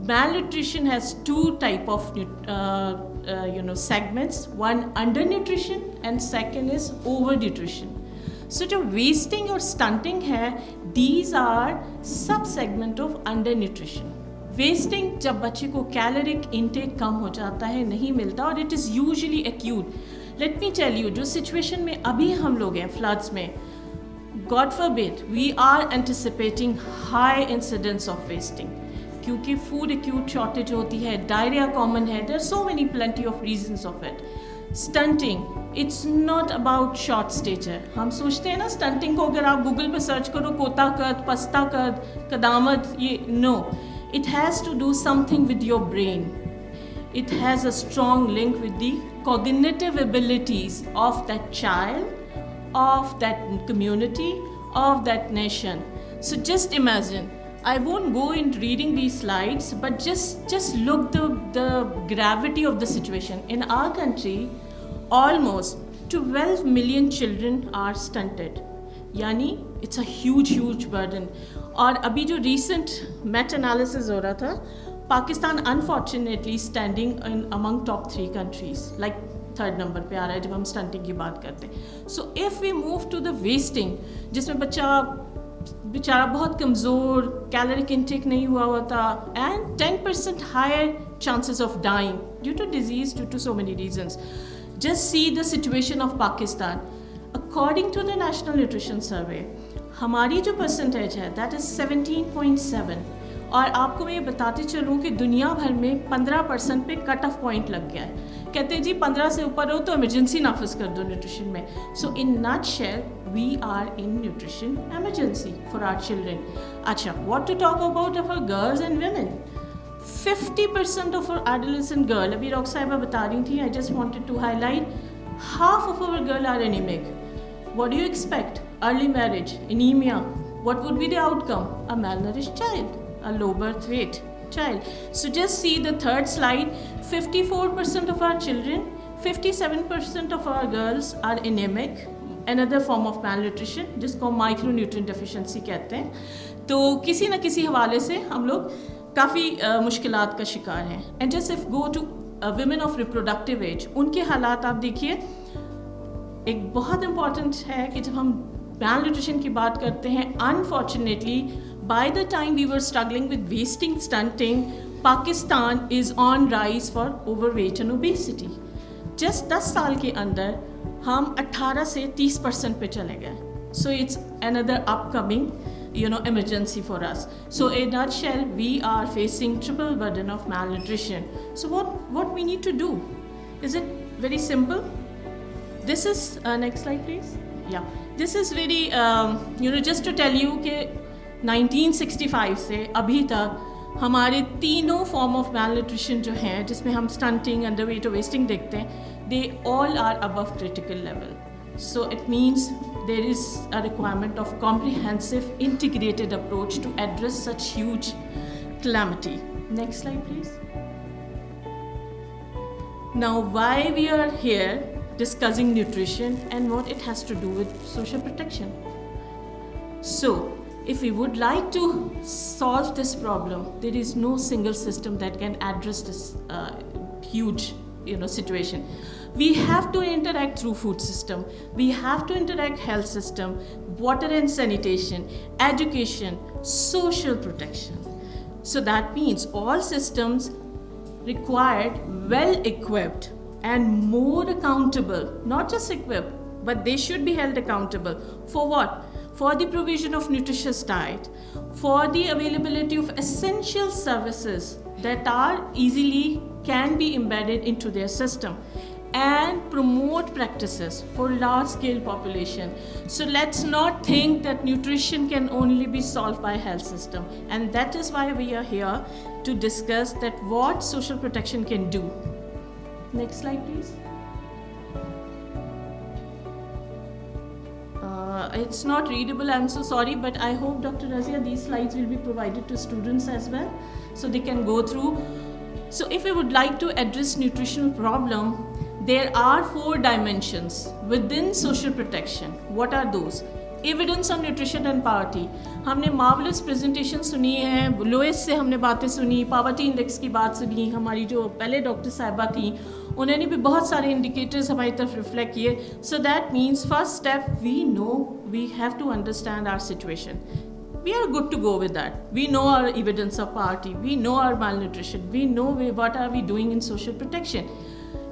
Malnutrition has two type of segments. One, undernutrition, and second is overnutrition. So जो wasting और stunting है, these are sub-segment of undernutrition. Wasting जब बच्चे को caloric intake कम हो जाता है, नहीं मिलता, और it is usually acute. Let me tell you, जो situation में अभी हम लोग हैं floods में, God forbid, we are anticipating high incidence of wasting. क्योंकि फूड एक्यूट शॉर्टेज होती है, डायरिया कॉमन है, there so many plenty of reasons of it. Stunting, it's not about short stature. हम सोचते हैं ना स्टंटिंग को अगर आप गूगल पे सर्च करो कोता कद, पस्ता कद, कदामत, ये no, it has to do something with your brain. It has a strong link with the cognitive abilities of that child, of that community, of that nation. So just imagine, I won't go into reading these slides, but just look the gravity of the situation. In our country, almost 12 million children are stunted. Yani, it's a huge burden. और अभी जो recent meta-analysis हो रहा था, Pakistan unfortunately standing in among top 3 countries, like third number पे आ रहा है जब हम stunting की बात करते हैं. So if we move to the wasting, जिसमें बच्चा बेचारा बहुत कमज़ोर, कैलोरिक इंटेक नहीं हुआ होता, and 10% higher chances of dying due to disease, due to so many reasons. Just see the situation of Pakistan. According to the National Nutrition Survey, हमारी जो percentage है that is 17.7. और आपको मैं ये बताते चलूँ कि दुनिया भर में 15% पे कट ऑफ पॉइंट लग गया है. कहते हैं जी 15 से ऊपर हो तो इमरजेंसी नाफिज कर दो न्यूट्रिशन में. So in nutshell we are in nutrition emergency for our children. अच्छा, what to talk about our girls and women. 50% of our adolescent girl, अभी रॉक साहिबा बता रही थी, I just wanted to highlight, half of our girl are anaemic. What do you expect? Early marriage, anaemia. What would be the outcome? A malnourished child, a low birth weight child. So just see the third slide. 54% of our children, 57% of our girls are anemic, another form of malnutrition जिसको micronutrient deficiency कहते हैं. तो किसी न किसी हवाले से हम लोग काफ़ी मुश्किलात का शिकार हैं. And just if go to women of reproductive age, उनके हालात आप देखिए. एक बहुत इम्पॉर्टेंट है कि जब हम malnutrition की बात करते हैं, unfortunately by the time we were struggling with wasting stunting, Pakistan is on rise for overweight and obesity. Just 10 साल के अंदर हम 18 से 30% पे चले गए. So it's another upcoming emergency for us. So in a nutshell, we are facing triple burden of malnutrition. So what we need to do? Is it very simple? This is next slide please. Yeah, this is very just to tell you कि 1965 से अभी तक हमारे तीनों form of malnutrition जो हैं, जिसमें हम stunting, underweight और wasting देखते हैं, they all are above critical level. So it means there is a requirement of comprehensive integrated approach to address such huge calamity. Next slide please. Now why we are here discussing nutrition and what it has to do with social protection. So if we would like to solve this problem, there is no single system that can address this huge situation. We have to interact through food system. We have to interact health system, water and sanitation, education, social protection. So that means all systems required well equipped and more accountable, not just equipped, but they should be held accountable. For what? For the provision of nutritious diet, for the availability of essential services that are easily can be embedded into their system, and promote practices for large scale population. So let's not think that nutrition can only be solved by health system, and that is why we are here to discuss that what social protection can do. Next slide please. It's not readable, I'm so sorry, but I hope Dr. Razia these slides will be provided to students as well so they can go through. So if we would like to address nutritional problem, there are 4 dimensions within social protection. What are those? Evidence on nutrition and poverty. हमने marvelous presentation सुनी है, loess से हमने बातें सुनी, poverty index की बात सुनी, हमारी जो पहले डॉक्टर साहिबा थी उन्होंने भी बहुत सारे indicators हमारी तरफ reflect किए. So that means first step, we know we have to understand our situation. We are good to go with that. We know our evidence of poverty, we know our malnutrition, we know what are we doing in social protection.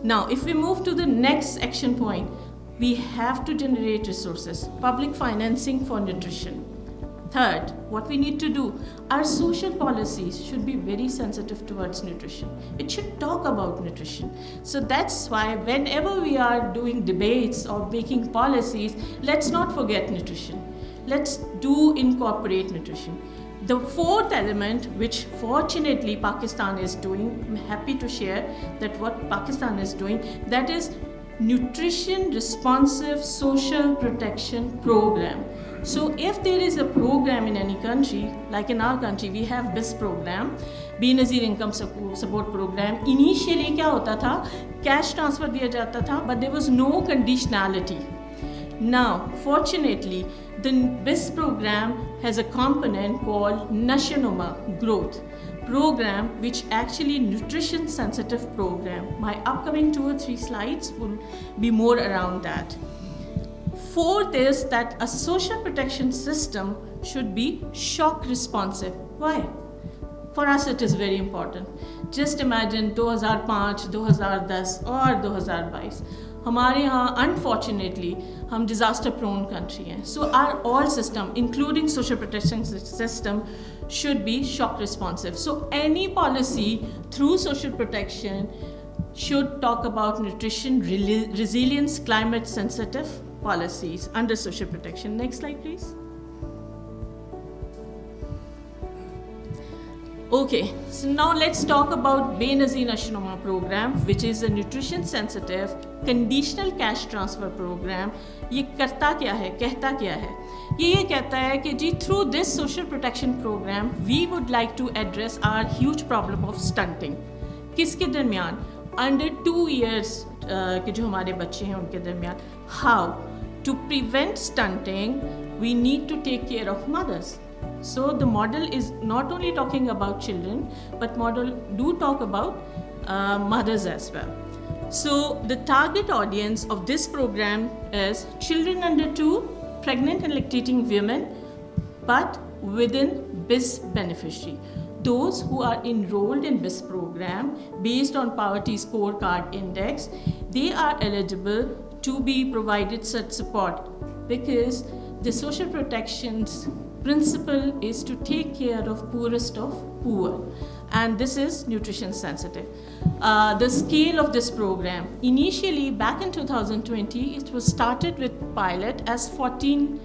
Now, if we move to the next action point, we have to generate resources, public financing for nutrition. Third, what we need to do, our social policies should be very sensitive towards nutrition. It should talk about nutrition. So that's why whenever we are doing debates or making policies, let's not forget nutrition. Let's incorporate nutrition. The 4th element, which fortunately Pakistan is doing, I'm happy to share that what Pakistan is doing, that is nutrition responsive social protection program. So if there is a program in any country, like in our country, we have BIS program, Benazir Income Support Program. Initially क्या होता था, cash transfer दिया जाता था, but there was no conditionality. Now, fortunately, the BIS program has a component called Nashanuma Growth program, which actually nutrition sensitive program. My upcoming 2 or 3 slides will be more around that. 4th is that a social protection system should be shock responsive. Why? For us it is very important. Just imagine 2005, 2010 और 2022. हमारे यहाँ unfortunately हम disaster prone country हैं. So our all system, including social protection system, should be shock responsive. So any policy through social protection should talk about nutrition, resilience, climate sensitive policies under social protection. Next slide please. Okay, so now let's talk about Benazir Nashanuma program, which is a nutrition sensitive conditional cash transfer program. ये करता क्या है, कहता क्या है? ये कहता है कि जी through this social protection program we would like to address our huge problem of stunting. किसके दरमियान? Under 2 years के जो हमारे बच्चे हैं उनके दरमियान. How? To prevent stunting, we need to take care of mothers. So the model is not only talking about children, but model do talk about mothers as well. So the target audience of this program is children under 2, pregnant and lactating women, but within BIS beneficiary. Those who are enrolled in BIS program based on Poverty Scorecard Index, they are eligible to be provided such support, because the social protections principle is to take care of poorest of poor, and this is nutrition sensitive. The scale of this program, initially back in 2020, it was started with pilot as 14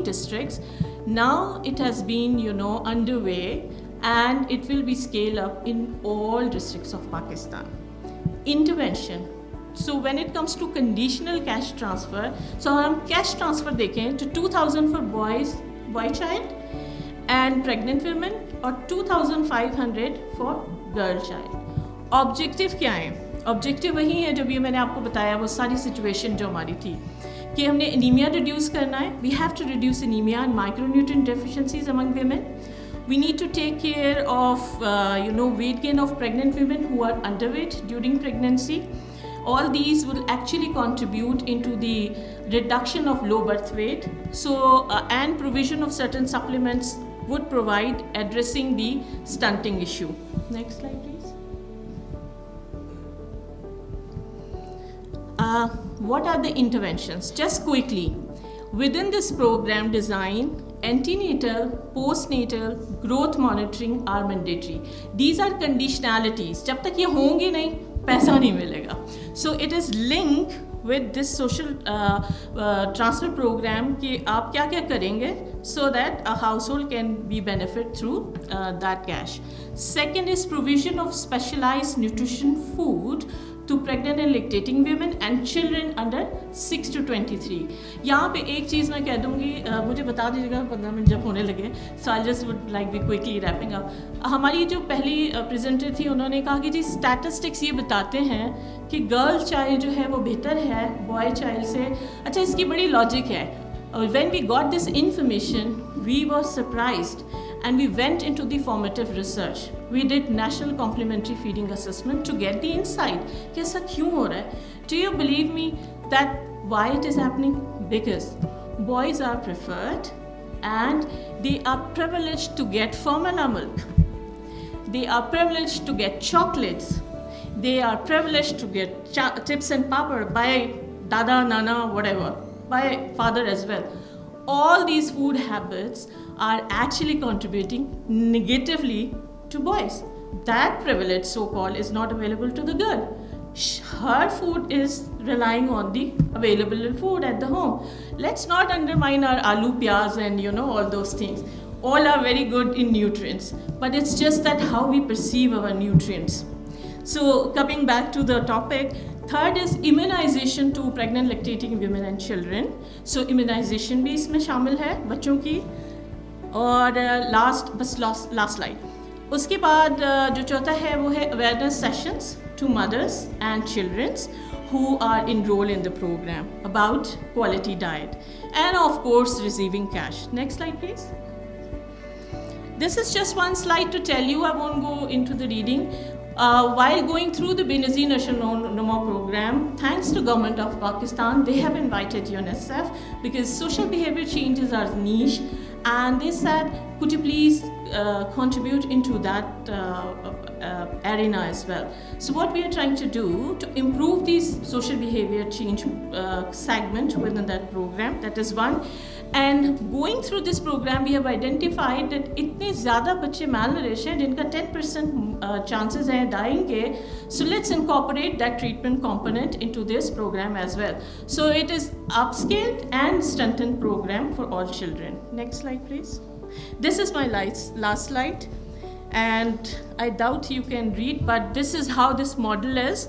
districts. Now it has been underway, and it will be scaled up in all districts of Pakistan. Intervention. So when it comes to conditional cash transfer, so हम cash transfer देखें तो 2,000 for boy child and pregnant women, और 2,500 for girl child. Objective क्या है? Objective वही है जो भी मैंने आपको बताया, वो सारी सिचुएशन जो हमारी थी कि हमने एनीमिया रिड्यूस करना है. We have to reduce anaemia and micronutrient deficiencies among women. We need to take care of weight gain of pregnant women who are underweight during pregnancy. All these will actually contribute into the reduction of low birth weight. So and provision of certain supplements would provide addressing the stunting issue. Next slide, please. What are the interventions? Just quickly, within this program design, antenatal, postnatal, growth monitoring are mandatory. These are conditionalities. जब तक ये होंगे नहीं, पैसा नहीं मिलेगा. So it is linked with this social transfer program कि आप क्या क्या करेंगे so that a household can be benefit through that cash. Second is provision of specialized nutrition food to pregnant and lactating women and children under 6 to 23. यहाँ पे एक चीज़ मैं कह दूँगी, मुझे बता दीजिएगा 15 मिनट जब होने लगे. So I just would like be quickly wrapping up. हमारी जो पहली प्रेजेंटर थी उन्होंने कहा कि जी स्टैटिस्टिक्स ये बताते हैं कि गर्ल चाइल्ड जो है वो बेहतर है बॉय चाइल्ड से. अच्छा, इसकी बड़ी लॉजिक है. When we got this information, we were surprised and we went into the formative research. We did national complementary feeding assessment to get the insight कि ऐसा क्यों हो रहा है. Do you believe me that why it is happening? Because boys are preferred and they are privileged to get formula milk. They are privileged to get chocolates. They are privileged to get chips and papad by dada, nana, whatever, by father as well. All these food habits are actually contributing negatively to boys. That privilege, so-called, is not available to the girl. Her food is relying on the available food at the home. Let's not undermine our aloo, pyaz and all those things. All are very good in nutrients, but it's just that how we perceive our nutrients. So coming back to the topic, third is immunization to pregnant lactating women and children. So immunization भी इसमें शामिल है बच्चों की. और last slide. उसके बाद जो चौथा है वो है awareness sessions to mothers and children who are enrolled in the program about quality diet and of course receiving cash. Next slide, please. This is just one slide to tell you, I won't go into the reading. While going through the Benazir National program, thanks to Government of Pakistan, they have invited UNICEF because social behavior changes are niche, and they said, could you please contribute into that arena as well. So what we are trying to do to improve these social behavior change segment within that program, that is one. And going through this program, we have identified that इतने ज़्यादा बच्चे malnourished हैं जिनका 10% chances हैं dying के. So let's incorporate that treatment component into this program as well. So it is upscaled and strengthened program for all children. Next slide, please. This is my last slide, and I doubt you can read, but this is how this model is.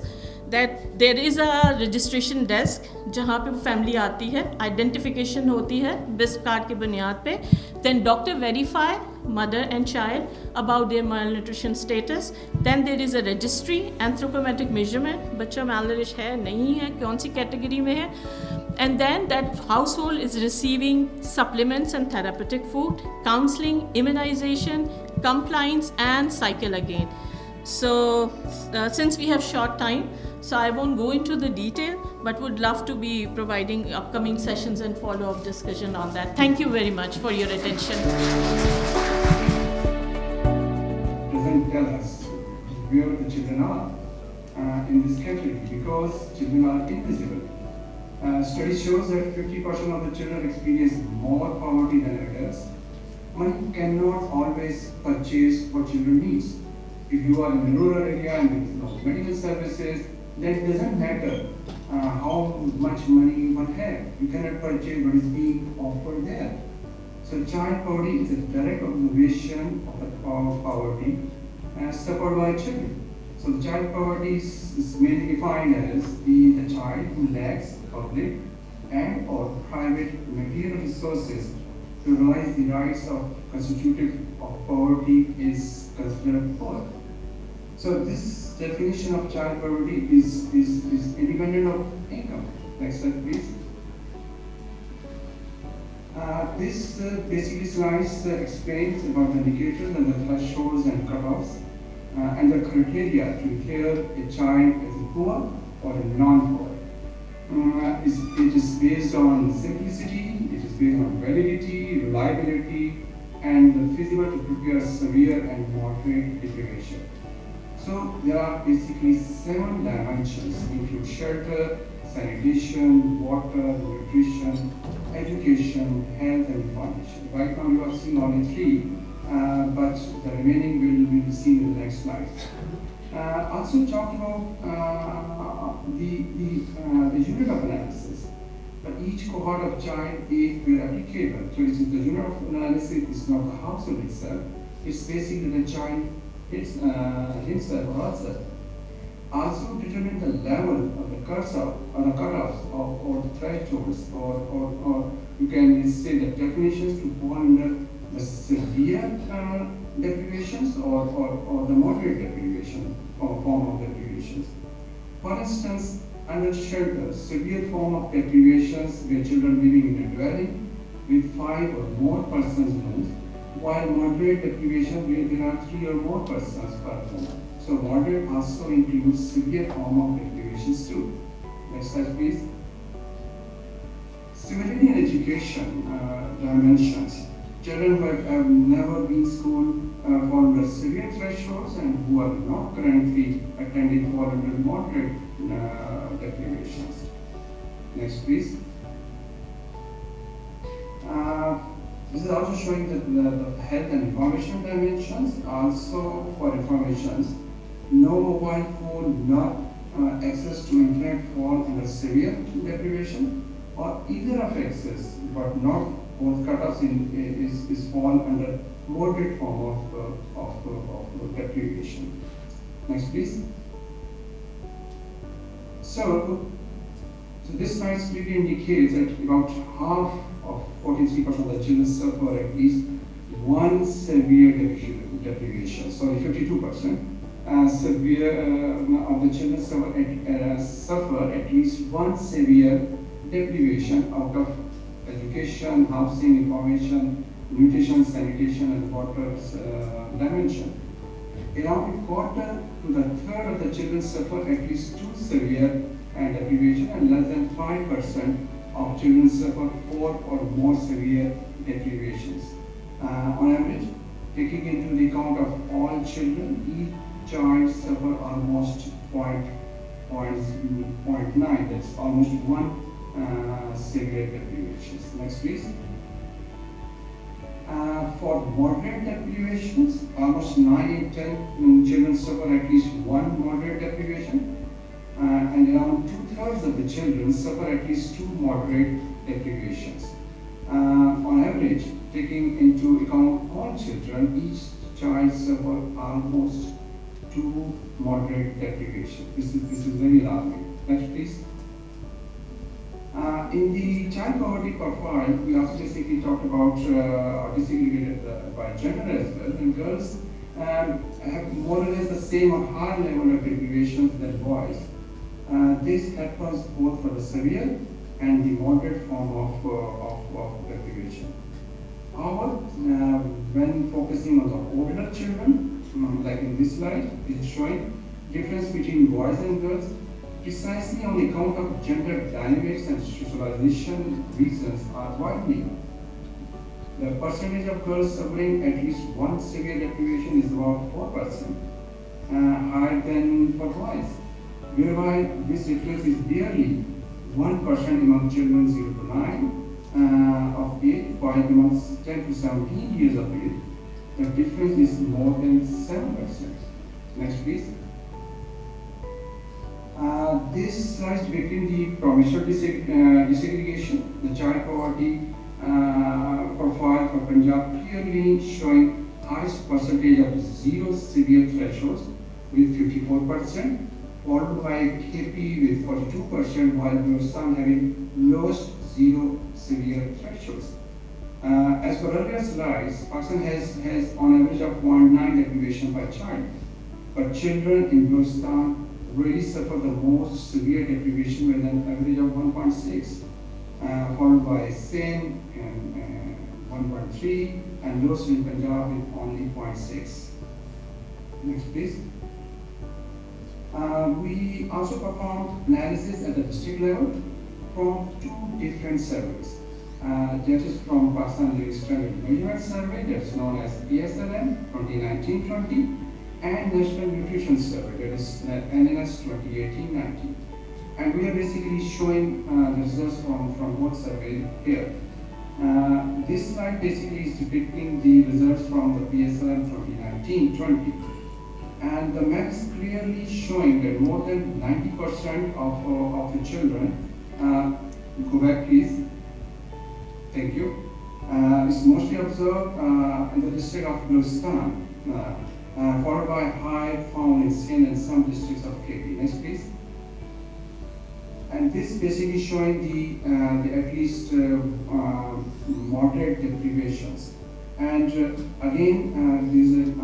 That there is a registration desk जहाँ पे वो family आती है, identification होती है बिस card के बुनियाद पे. Then doctor verify mother and child about their malnutrition status. Then there is a registry, anthropometric measurement, बच्चा malnourished है नहीं है, कौन सी कैटेगरी में है. And then that household is receiving supplements and therapeutic food, counseling, immunization, compliance, and cycle again. So since we have short time, so I won't go into the detail, but would love to be providing upcoming sessions and follow-up discussion on that. Thank you very much for your attention. Doesn't tell us where the children are in this category, because children are invisible. Study shows that 50% of the children experience more poverty than adults. Money cannot always purchase what children need. If you are in a rural area and with no medical services, then it doesn't matter how much money one has. You cannot purchase what is being offered there. So child poverty is a direct observation of the poverty suffered by children. So the child poverty is mainly defined as the child who lacks public and or private material resources to realize the rights of constitutive of poverty is considered poor. So this definition of child poverty is independent of income. Next slide, please. This basically slides explains about the indicators and the thresholds and cutoffs and the criteria to declare a child as a poor or a non-poor. It is based on simplicity, it is based on validity, reliability, and feasible to prepare severe and moderate deprivation. So there are basically 7 dimensions, include shelter, sanitation, water, nutrition, education, health, and information. Right now you have seen only 3, but the remaining will be seen in the next slide. Also talk about the unit of analysis. Each cohort of child age were applicable. So the unit of analysis is not the household itself, it's basically the child himself or herself. Also determine the level of the cutoff or the cutoffs or the thresholds or you can say the definitions to fall under the severe deprivations or the moderate deprivation or form of deprivations. For instance, under shelter, severe form of deprivations where children living in a dwelling with 5 or more persons rooms, while moderate deprivation where there are 3 or more persons per home. So moderate also includes severe form of deprivations too. Next slide, please. Similarly, in education dimensions, children who have never been schooled fall under severe thresholds and who are not currently attending fall under moderate deprivations. Next, please. This is also showing the health and information dimensions. Also for informations, no mobile phone, not access to internet fall under severe deprivation, or either of access but not both cutoffs is fall under moderate form of deprivation. Next, please. So this slide clearly indicates that about half of 43% of the children suffer at least one severe deprivation. Sorry, 52%. Severe of the children suffer at least one severe deprivation out of education, housing, information, nutrition, sanitation, and water dimension. Around a quarter to the third of the children suffer at least 2 severe deprivation, and less than 5% of children suffer 4 or more severe deprivations. On average, taking into the account of all children, each child suffer almost 0.9, that's almost 1 severe deprivations. Next, please. For moderate deprivations, almost 9 in 10 children suffer at least 1 moderate deprivation, and around 2/3 of the children suffer at least 2 moderate deprivations. On average, taking into account all children, each child suffer almost 2 moderate deprivations. This is very alarming. Next, please. In the child poverty profile, we also basically talked about desegregated by gender as well, and girls have more or less the same or higher level of deprivations than boys. This happens both for the severe and the moderate moderate form of deprivation. However, when focusing on the older children, like in this slide, it is showing difference between boys and girls precisely on account of gender dynamics and socialization reasons are widening. The percentage of girls suffering at least one severe deprivation is about 4%, higher than for boys, whereby this difference is barely 1% among children 0 to 9 of age, while among 10 to 17 years of age, the difference is more than 7%. Next, please. This slide depicting the provincial desegregation, the child poverty profile for Punjab clearly showing highest percentage of zero severe thresholds with 54%, followed by KP with 42%, while Rajasthan having lowest zero severe thresholds. As per earlier slides, Pakistan has on average of 0.9 deprivation per child, but children in Rajasthan really suffer the most severe deprivation with an average of 1.6, followed by same and 1.3, and lowest in Punjab with only 0.6. Next, please. We also performed analysis at the district level from two different surveys. That is from Pakistan Living Standard Measurement Survey, that is known as PSLM 2019-20, and National Nutrition Survey, that is NNS 2018-19. And we are basically showing the results from both surveys here. This slide basically is depicting the results from the PSLM 2019-20. And the map is clearly showing that more than 90% of the children, go back please, thank you, is mostly observed in the district of Balochistan, followed by high found in Sindh and some districts of KP. Next please. And this basically showing the at least moderate deprivations. And again, these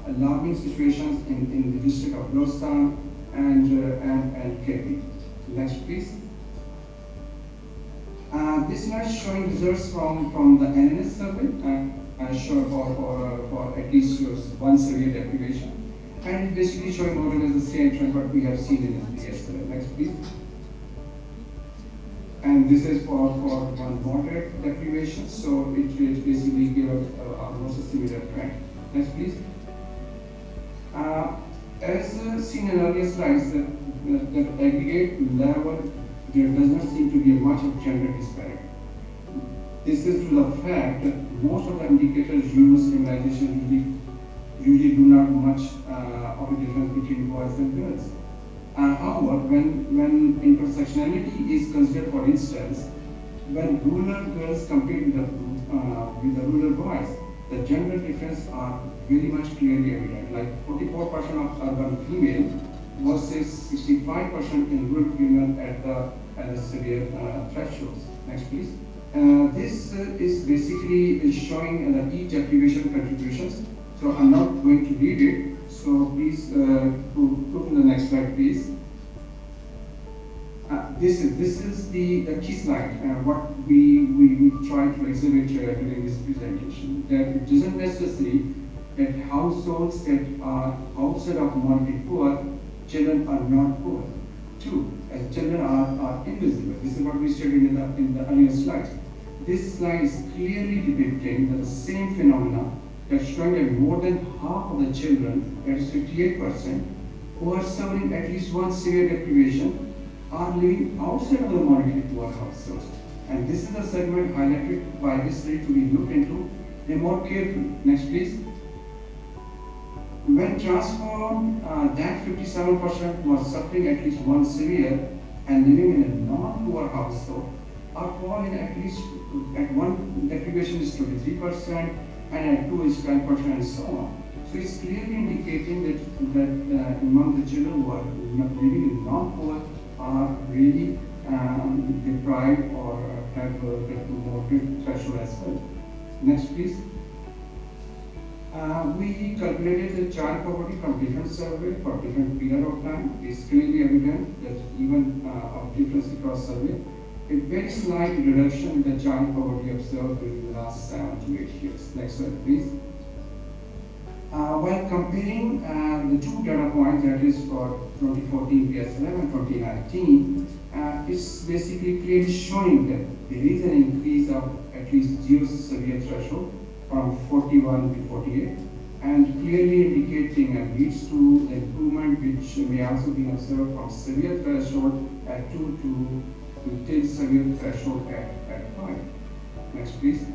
alarming situations in the district of Balochistan and KP. Next please. This slide is showing results from the NNS survey, show for at least one severe deprivation, and basically showing more or less the same trend what we have seen in the yesterday. Next please. And this is for one moderate deprivation, so it basically gives almost a similar trend. Next please. As seen in earlier slides, the aggregate level, there does not seem to be much of gender disparity. This is due to the fact that most of the indicators used in immunization usually do not much of a difference between boys and girls. However, when intersectionality is considered, for instance, when rural girls compete with the rural boys, the gender difference are very much clearly evident, like 44% of urban female versus 65% in rural female at the severe thresholds. Next please. This is basically showing the each deprivation contributions. So I'm not going to read it. So please go to the next slide, please. This is the key slide. What we try to exhibit during this presentation. That it isn't necessary that households that are outside of moderately poor, children are not poor. Two, as children are invisible. This is what we studied in the earlier slides. This slide is clearly depicting the same phenomena that's showing that more than half of the children, that is 58%, who are suffering at least one severe deprivation, are living outside of the moderately poor households. And this is a segment highlighted by this study to be looked into more carefully. Next please. When transformed, that 57% was suffering at least one severe and living in a non-poor household, are falling at least at one deprivation is 23% and at two is 10% and so on. So it's clearly indicating that among the children who are living in non-poor are really deprived or have a moderate threshold as well. Next please. We calculated the child poverty from different survey for different period of time. It's clearly evident that even of difference across survey. a very slight reduction in the child poverty observed during the last 7 to 8 years. Next slide, please. While comparing the two data points, that is for 2014 PSLM and 2019, it's basically clearly showing that there is an increase of at least 0 severe threshold from 41 to 48, and clearly indicating and leads to the improvement which may also be observed from severe threshold at 2 to till severe threshold at 5. Next, please.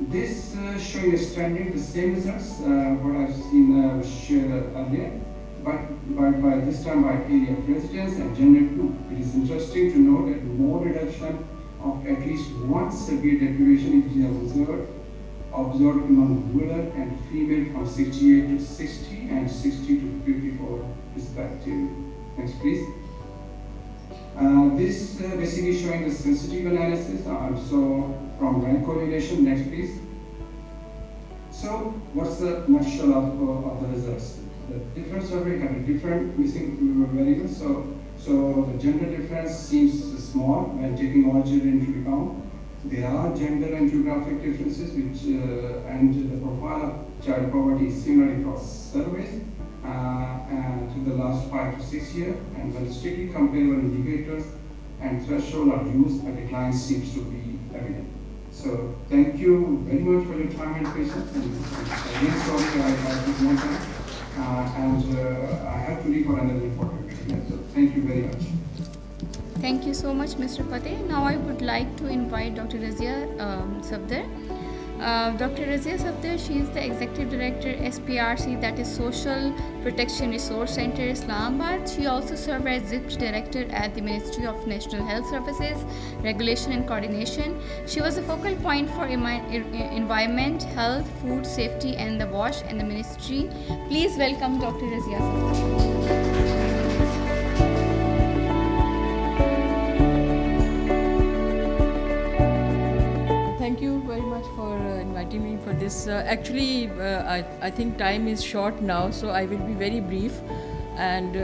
This showing is trending the same results what I've seen shared earlier, but by this time by area of residence and gender group. It is interesting to know that more reduction of at least one severe deprivation is observed among rural and female from 68 to 60 and 60 to 54 respectively. Next, please. This basically showing the sensitive analysis also from rank correlation. Next, please. So, what's the nutshell of the results? The different survey have a different missing variables. So the gender difference seems small when taking all children into account. There are gender and geographic differences, which and the profile of child poverty is similar across surveys to the last 5 to 6 years. And when strictly comparable indicators and threshold are used, a decline seems to be evident. So thank you very much for your time and patience. And again, sorry I took more time, I have to leave for another important meeting. So thank you very much. Thank you so much, Mr. Pateh. Now I would like to invite Dr. Razia Safdar. Dr. Razia Safdar, she is the Executive Director, SPRC, that is Social Protection Resource Center, Islamabad. She also served as Deputy Director at the Ministry of National Health Services, Regulation and Coordination. She was a focal point for environment, health, food safety and the WASH and the ministry. Please welcome Dr. Razia Safdar. Thank you very much for inviting me for this. I think time is short now, so I will be very brief, and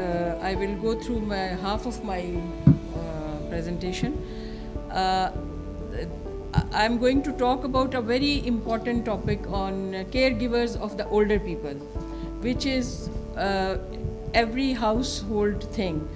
I will go through half of my presentation. I'm going to talk about a very important topic on caregivers of the older people, which is every household thing.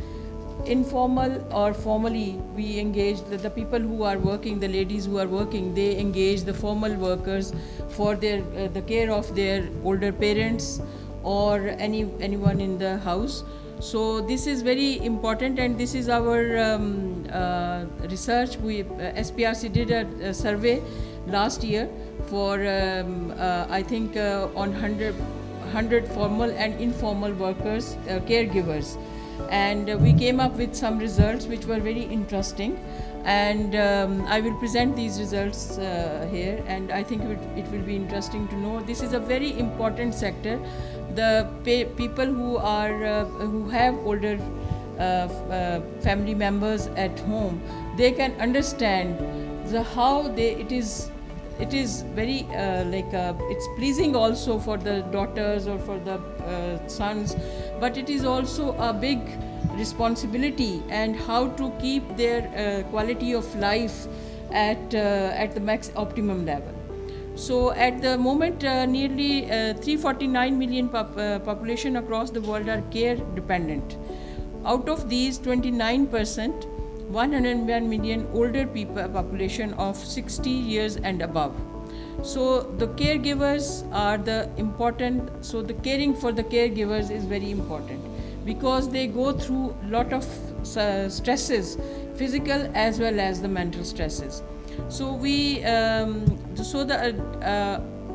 Informal or formally, we engage the people who are working, the ladies who are working, they engage the formal workers for the care of their older parents or anyone in the house. So this is very important, and this is our research. SPRC did a survey last year for I think on 100 formal and informal workers, caregivers. And we came up with some results which were very interesting, and I will present these results here, and I think it will be interesting to know this is a very important sector. The people who have older family members at home, they can understand it is very it's pleasing also for the daughters or for the sons, but it is also a big responsibility, and how to keep their quality of life at the optimum level. So at the moment, nearly 349 million population across the world are care dependent. Out of these, 29%, 101 million older people population of 60 years and above. So the caregivers are the important, so the caring for the caregivers is very important, because they go through a lot of stresses, physical as well as the mental stresses. So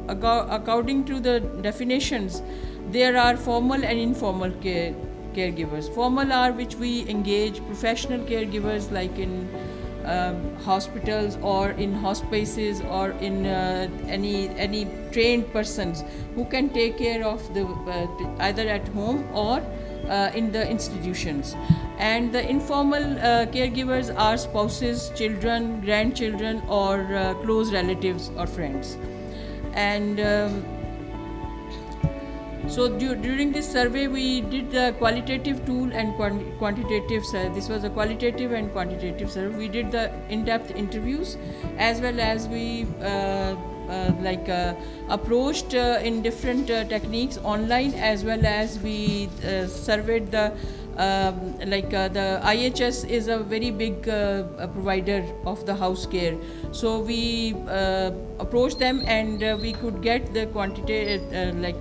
according to the definitions, there are formal and informal caregivers. Formal are which we engage professional caregivers, like in hospitals or in hospices or in any trained persons who can take care of the either at home or in the institutions. And the informal caregivers are spouses, children, grandchildren, or close relatives or friends. And So during this survey, we did the qualitative tool and quantitative survey. This was a qualitative and quantitative survey. We did the in-depth interviews, as well as we approached in different techniques online, as well as we surveyed the the IHS is a very big provider of the house care. So we approached them, and we could get the quantity,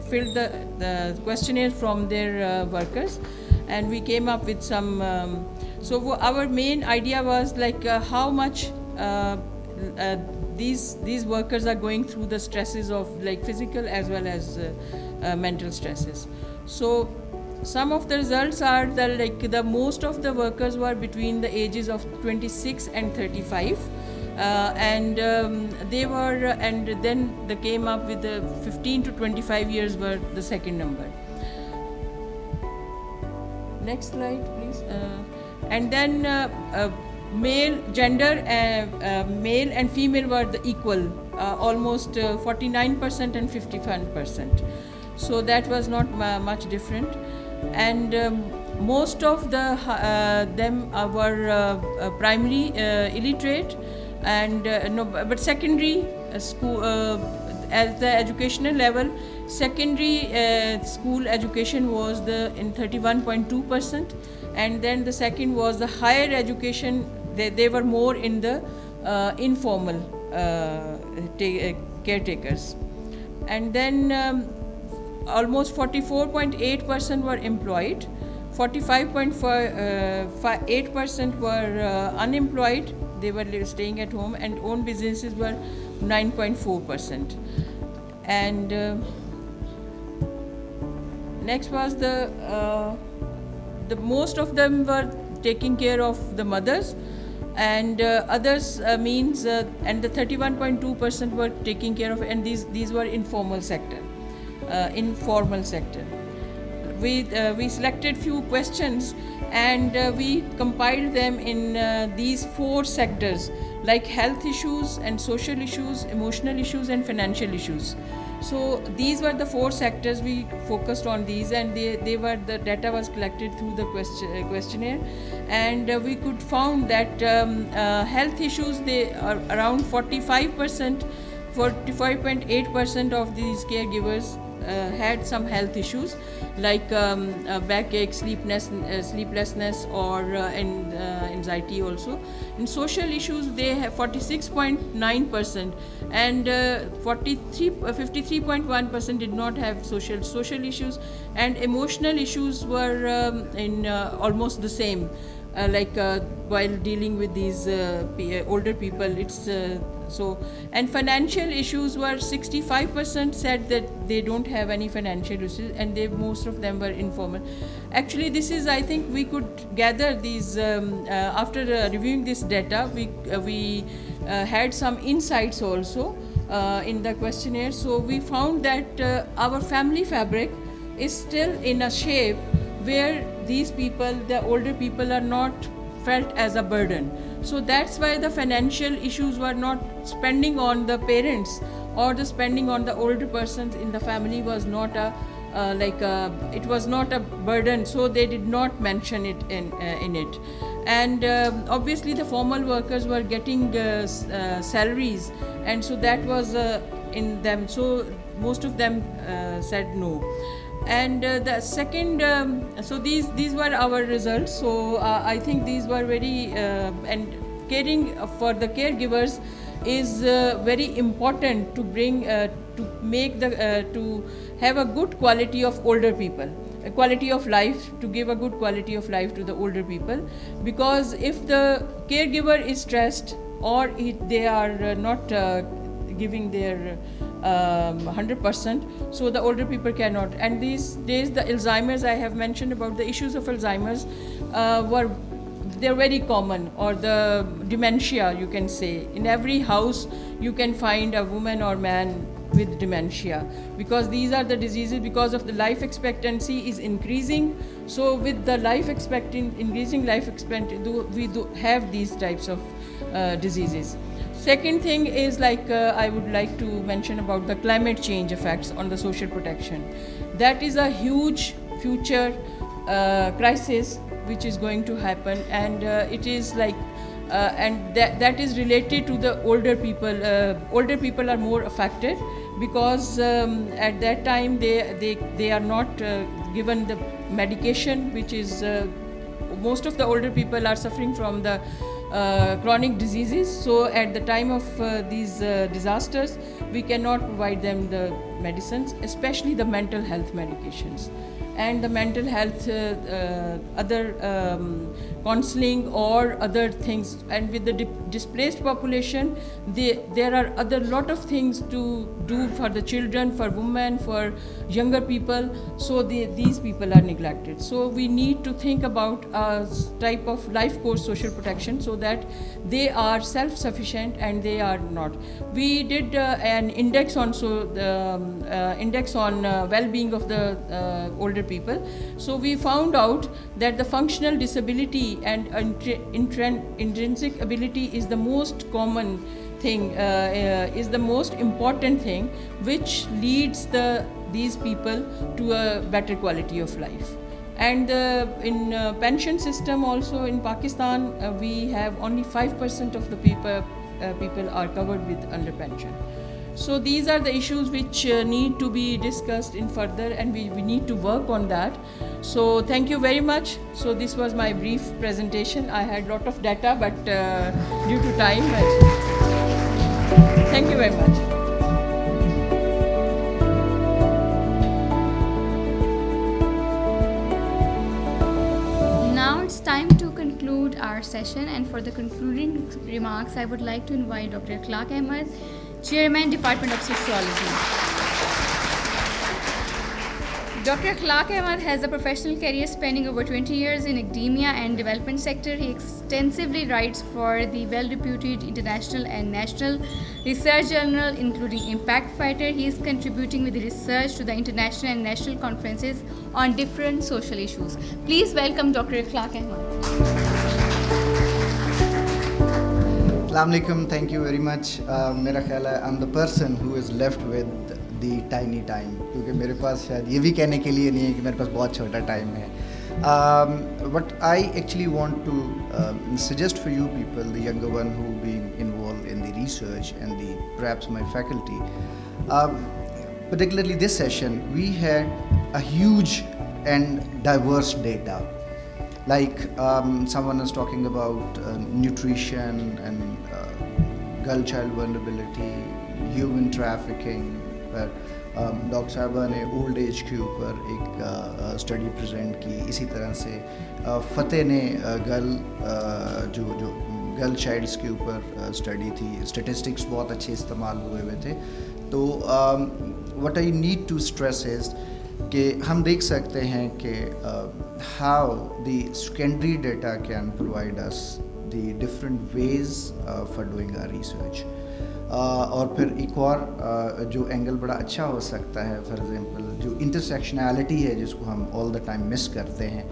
fill the questionnaire from their workers, and we came up with some. So our main idea was how much these workers are going through the stresses of physical as well as mental stresses. So some of the results are the most of the workers were between the ages of 26 and 35, they were, and then they came up with the 15 to 25 years were the second number. Next slide, please. And then male gender, male and female were the equal, almost 49% and 51%. So that was not much different. And most of the them were primary illiterate, and but secondary school at the educational level, secondary school education was in 31.2%, and then the second was the higher education. They were more in the informal caretakers, and then almost 44.8% were employed, 45.8% were unemployed, they were staying at home, and own businesses were 9.4%. And next was the most of them were taking care of the mothers, and others means and the 31.2% were taking care of, and these were informal sector. We selected few questions, and we compiled them in these 4 sectors, like health issues and social issues, emotional issues, and financial issues. So these were the 4 sectors we focused on these, and they were, the data was collected through the questionnaire, and we could found that health issues, they are around 45.8% of these caregivers had some health issues, like backache, sleeplessness, or anxiety also. In social issues, they have 46.9%, and 53.1% did not have social issues, and emotional issues were in almost the same. While dealing with these older people, it's so. And financial issues were 65% said that they don't have any financial issues, and most of them were informal. Actually, this is, I think we could gather these after reviewing this data. We had some insights also in the questionnaire. So we found that our family fabric is still in a shape where these people, the older people, are not felt as a burden. So that's why the financial issues were not spending on the parents, or the spending on the older persons in the family was not it was not a burden, so they did not mention it in it. And obviously the formal workers were getting salaries, and so that was in them, so most of them said no. And the second, so these were our results. So I think these were very and caring for the caregivers is very important to bring to make the to have a good quality of older people, a quality of life, to give a good quality of life to the older people. Because if the caregiver is stressed, or they are not giving their 100%, so the older people cannot. And these days the Alzheimer's, I have mentioned about the issues of Alzheimer's, they're very common, or the dementia, you can say. In every house you can find a woman or man with dementia, because these are the diseases, because of the life expectancy is increasing. So with the increasing life expectancy, we do have these types of diseases. Second thing is I would like to mention about the climate change effects on the social protection. That is a huge future crisis which is going to happen, and it is and that is related to the older people. Older people are more affected because at that time they are not given the medication, which is most of the older people are suffering from the chronic diseases. So at the time of these disasters, we cannot provide them the medicines, especially the mental health medications and the mental health other counseling or other things. And with the displaced population, there are other lot of things to do for the children, for women, for younger people. So these people are neglected. So we need to think about a type of life course social protection so that they are self-sufficient and they are not. We did an index on well-being of the older people. So we found out that the functional disability and intrinsic ability is the most common thing, is the most important thing, which leads these people to a better quality of life. And in pension system also in Pakistan, we have only 5% of the people are covered with under pension. So these are the issues which need to be discussed in further, and we need to work on that. So thank you very much. So this was my brief presentation. I had a lot of data, but due to time, thank you very much. Now it's time to conclude our session, and for the concluding remarks, I would like to invite Dr. Clark Ahmed, Chairman, Department of Sociology. Dr. Clark Ahmed has a professional career spanning over 20 years in academia and development sector. He extensively writes for the well-reputed international and national research journal, including Impact Fighter. He is contributing with the research to the international and national conferences on different social issues. Please welcome Dr. Clark Ahmed. Assalamu alaikum, thank you very much. मेरा ख्याल है I'm the person who is left with the tiny time, क्योंकि मेरे पास शायद ये भी कहने के लिए नहीं है कि मेरे पास बहुत छोटा टाइम है. What I actually want to suggest for you people, the younger one who been involved in the research and perhaps my faculty, particularly this session, we had a huge and diverse data. Like someone is talking about nutrition and girl-child vulnerability, human trafficking, पर doctor साहबा ने old age के ऊपर एक study present की. इसी तरह से फ़तेह ने जो गर्ल चाइल्ड्स के ऊपर स्टडी थी. स्टेटिस्टिक्स बहुत अच्छे इस्तेमाल हुए थे. तो what I need to stress is कि हम देख सकते हैं कि how the secondary data can provide us the different ways for doing our research. और फिर एक और जो एंगल बड़ा अच्छा हो सकता है, फॉर एग्जांपल जो इंटरसेक्शनैलिटी है जिसको हम ऑल द टाइम मिस करते हैं.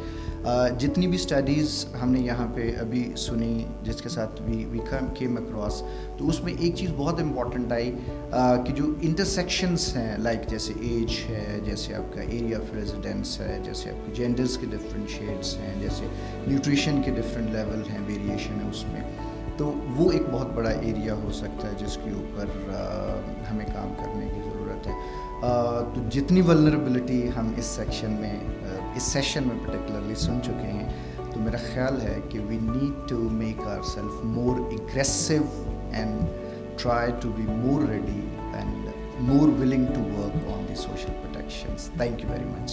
जितनी भी स्टडीज़ हमने यहाँ पे अभी सुनी जिसके साथ वी केम अक्रॉस, तो उसमें एक चीज़ बहुत इम्पॉर्टेंट आई कि जो इंटरसेक्शंस हैं, लाइक जैसे एज है, जैसे आपका एरिया ऑफ रेजिडेंस है, जैसे आपके जेंडर्स के डिफरेंट शेड्स हैं, जैसे न्यूट्रिशन के डिफरेंट लेवल हैं, वेरिएशन है उसमें. तो वो एक बहुत बड़ा एरिया हो सकता है जिसके ऊपर हमें काम करने की ज़रूरत है. तो जितनी वल्नरेबिलिटी हम इस सेशन में पर्टिकुलरली सुन चुके हैं, तो मेरा ख्याल है कि we need to make ourself more aggressive and try to be more ready and more willing to work on the social protections. Thank you very much.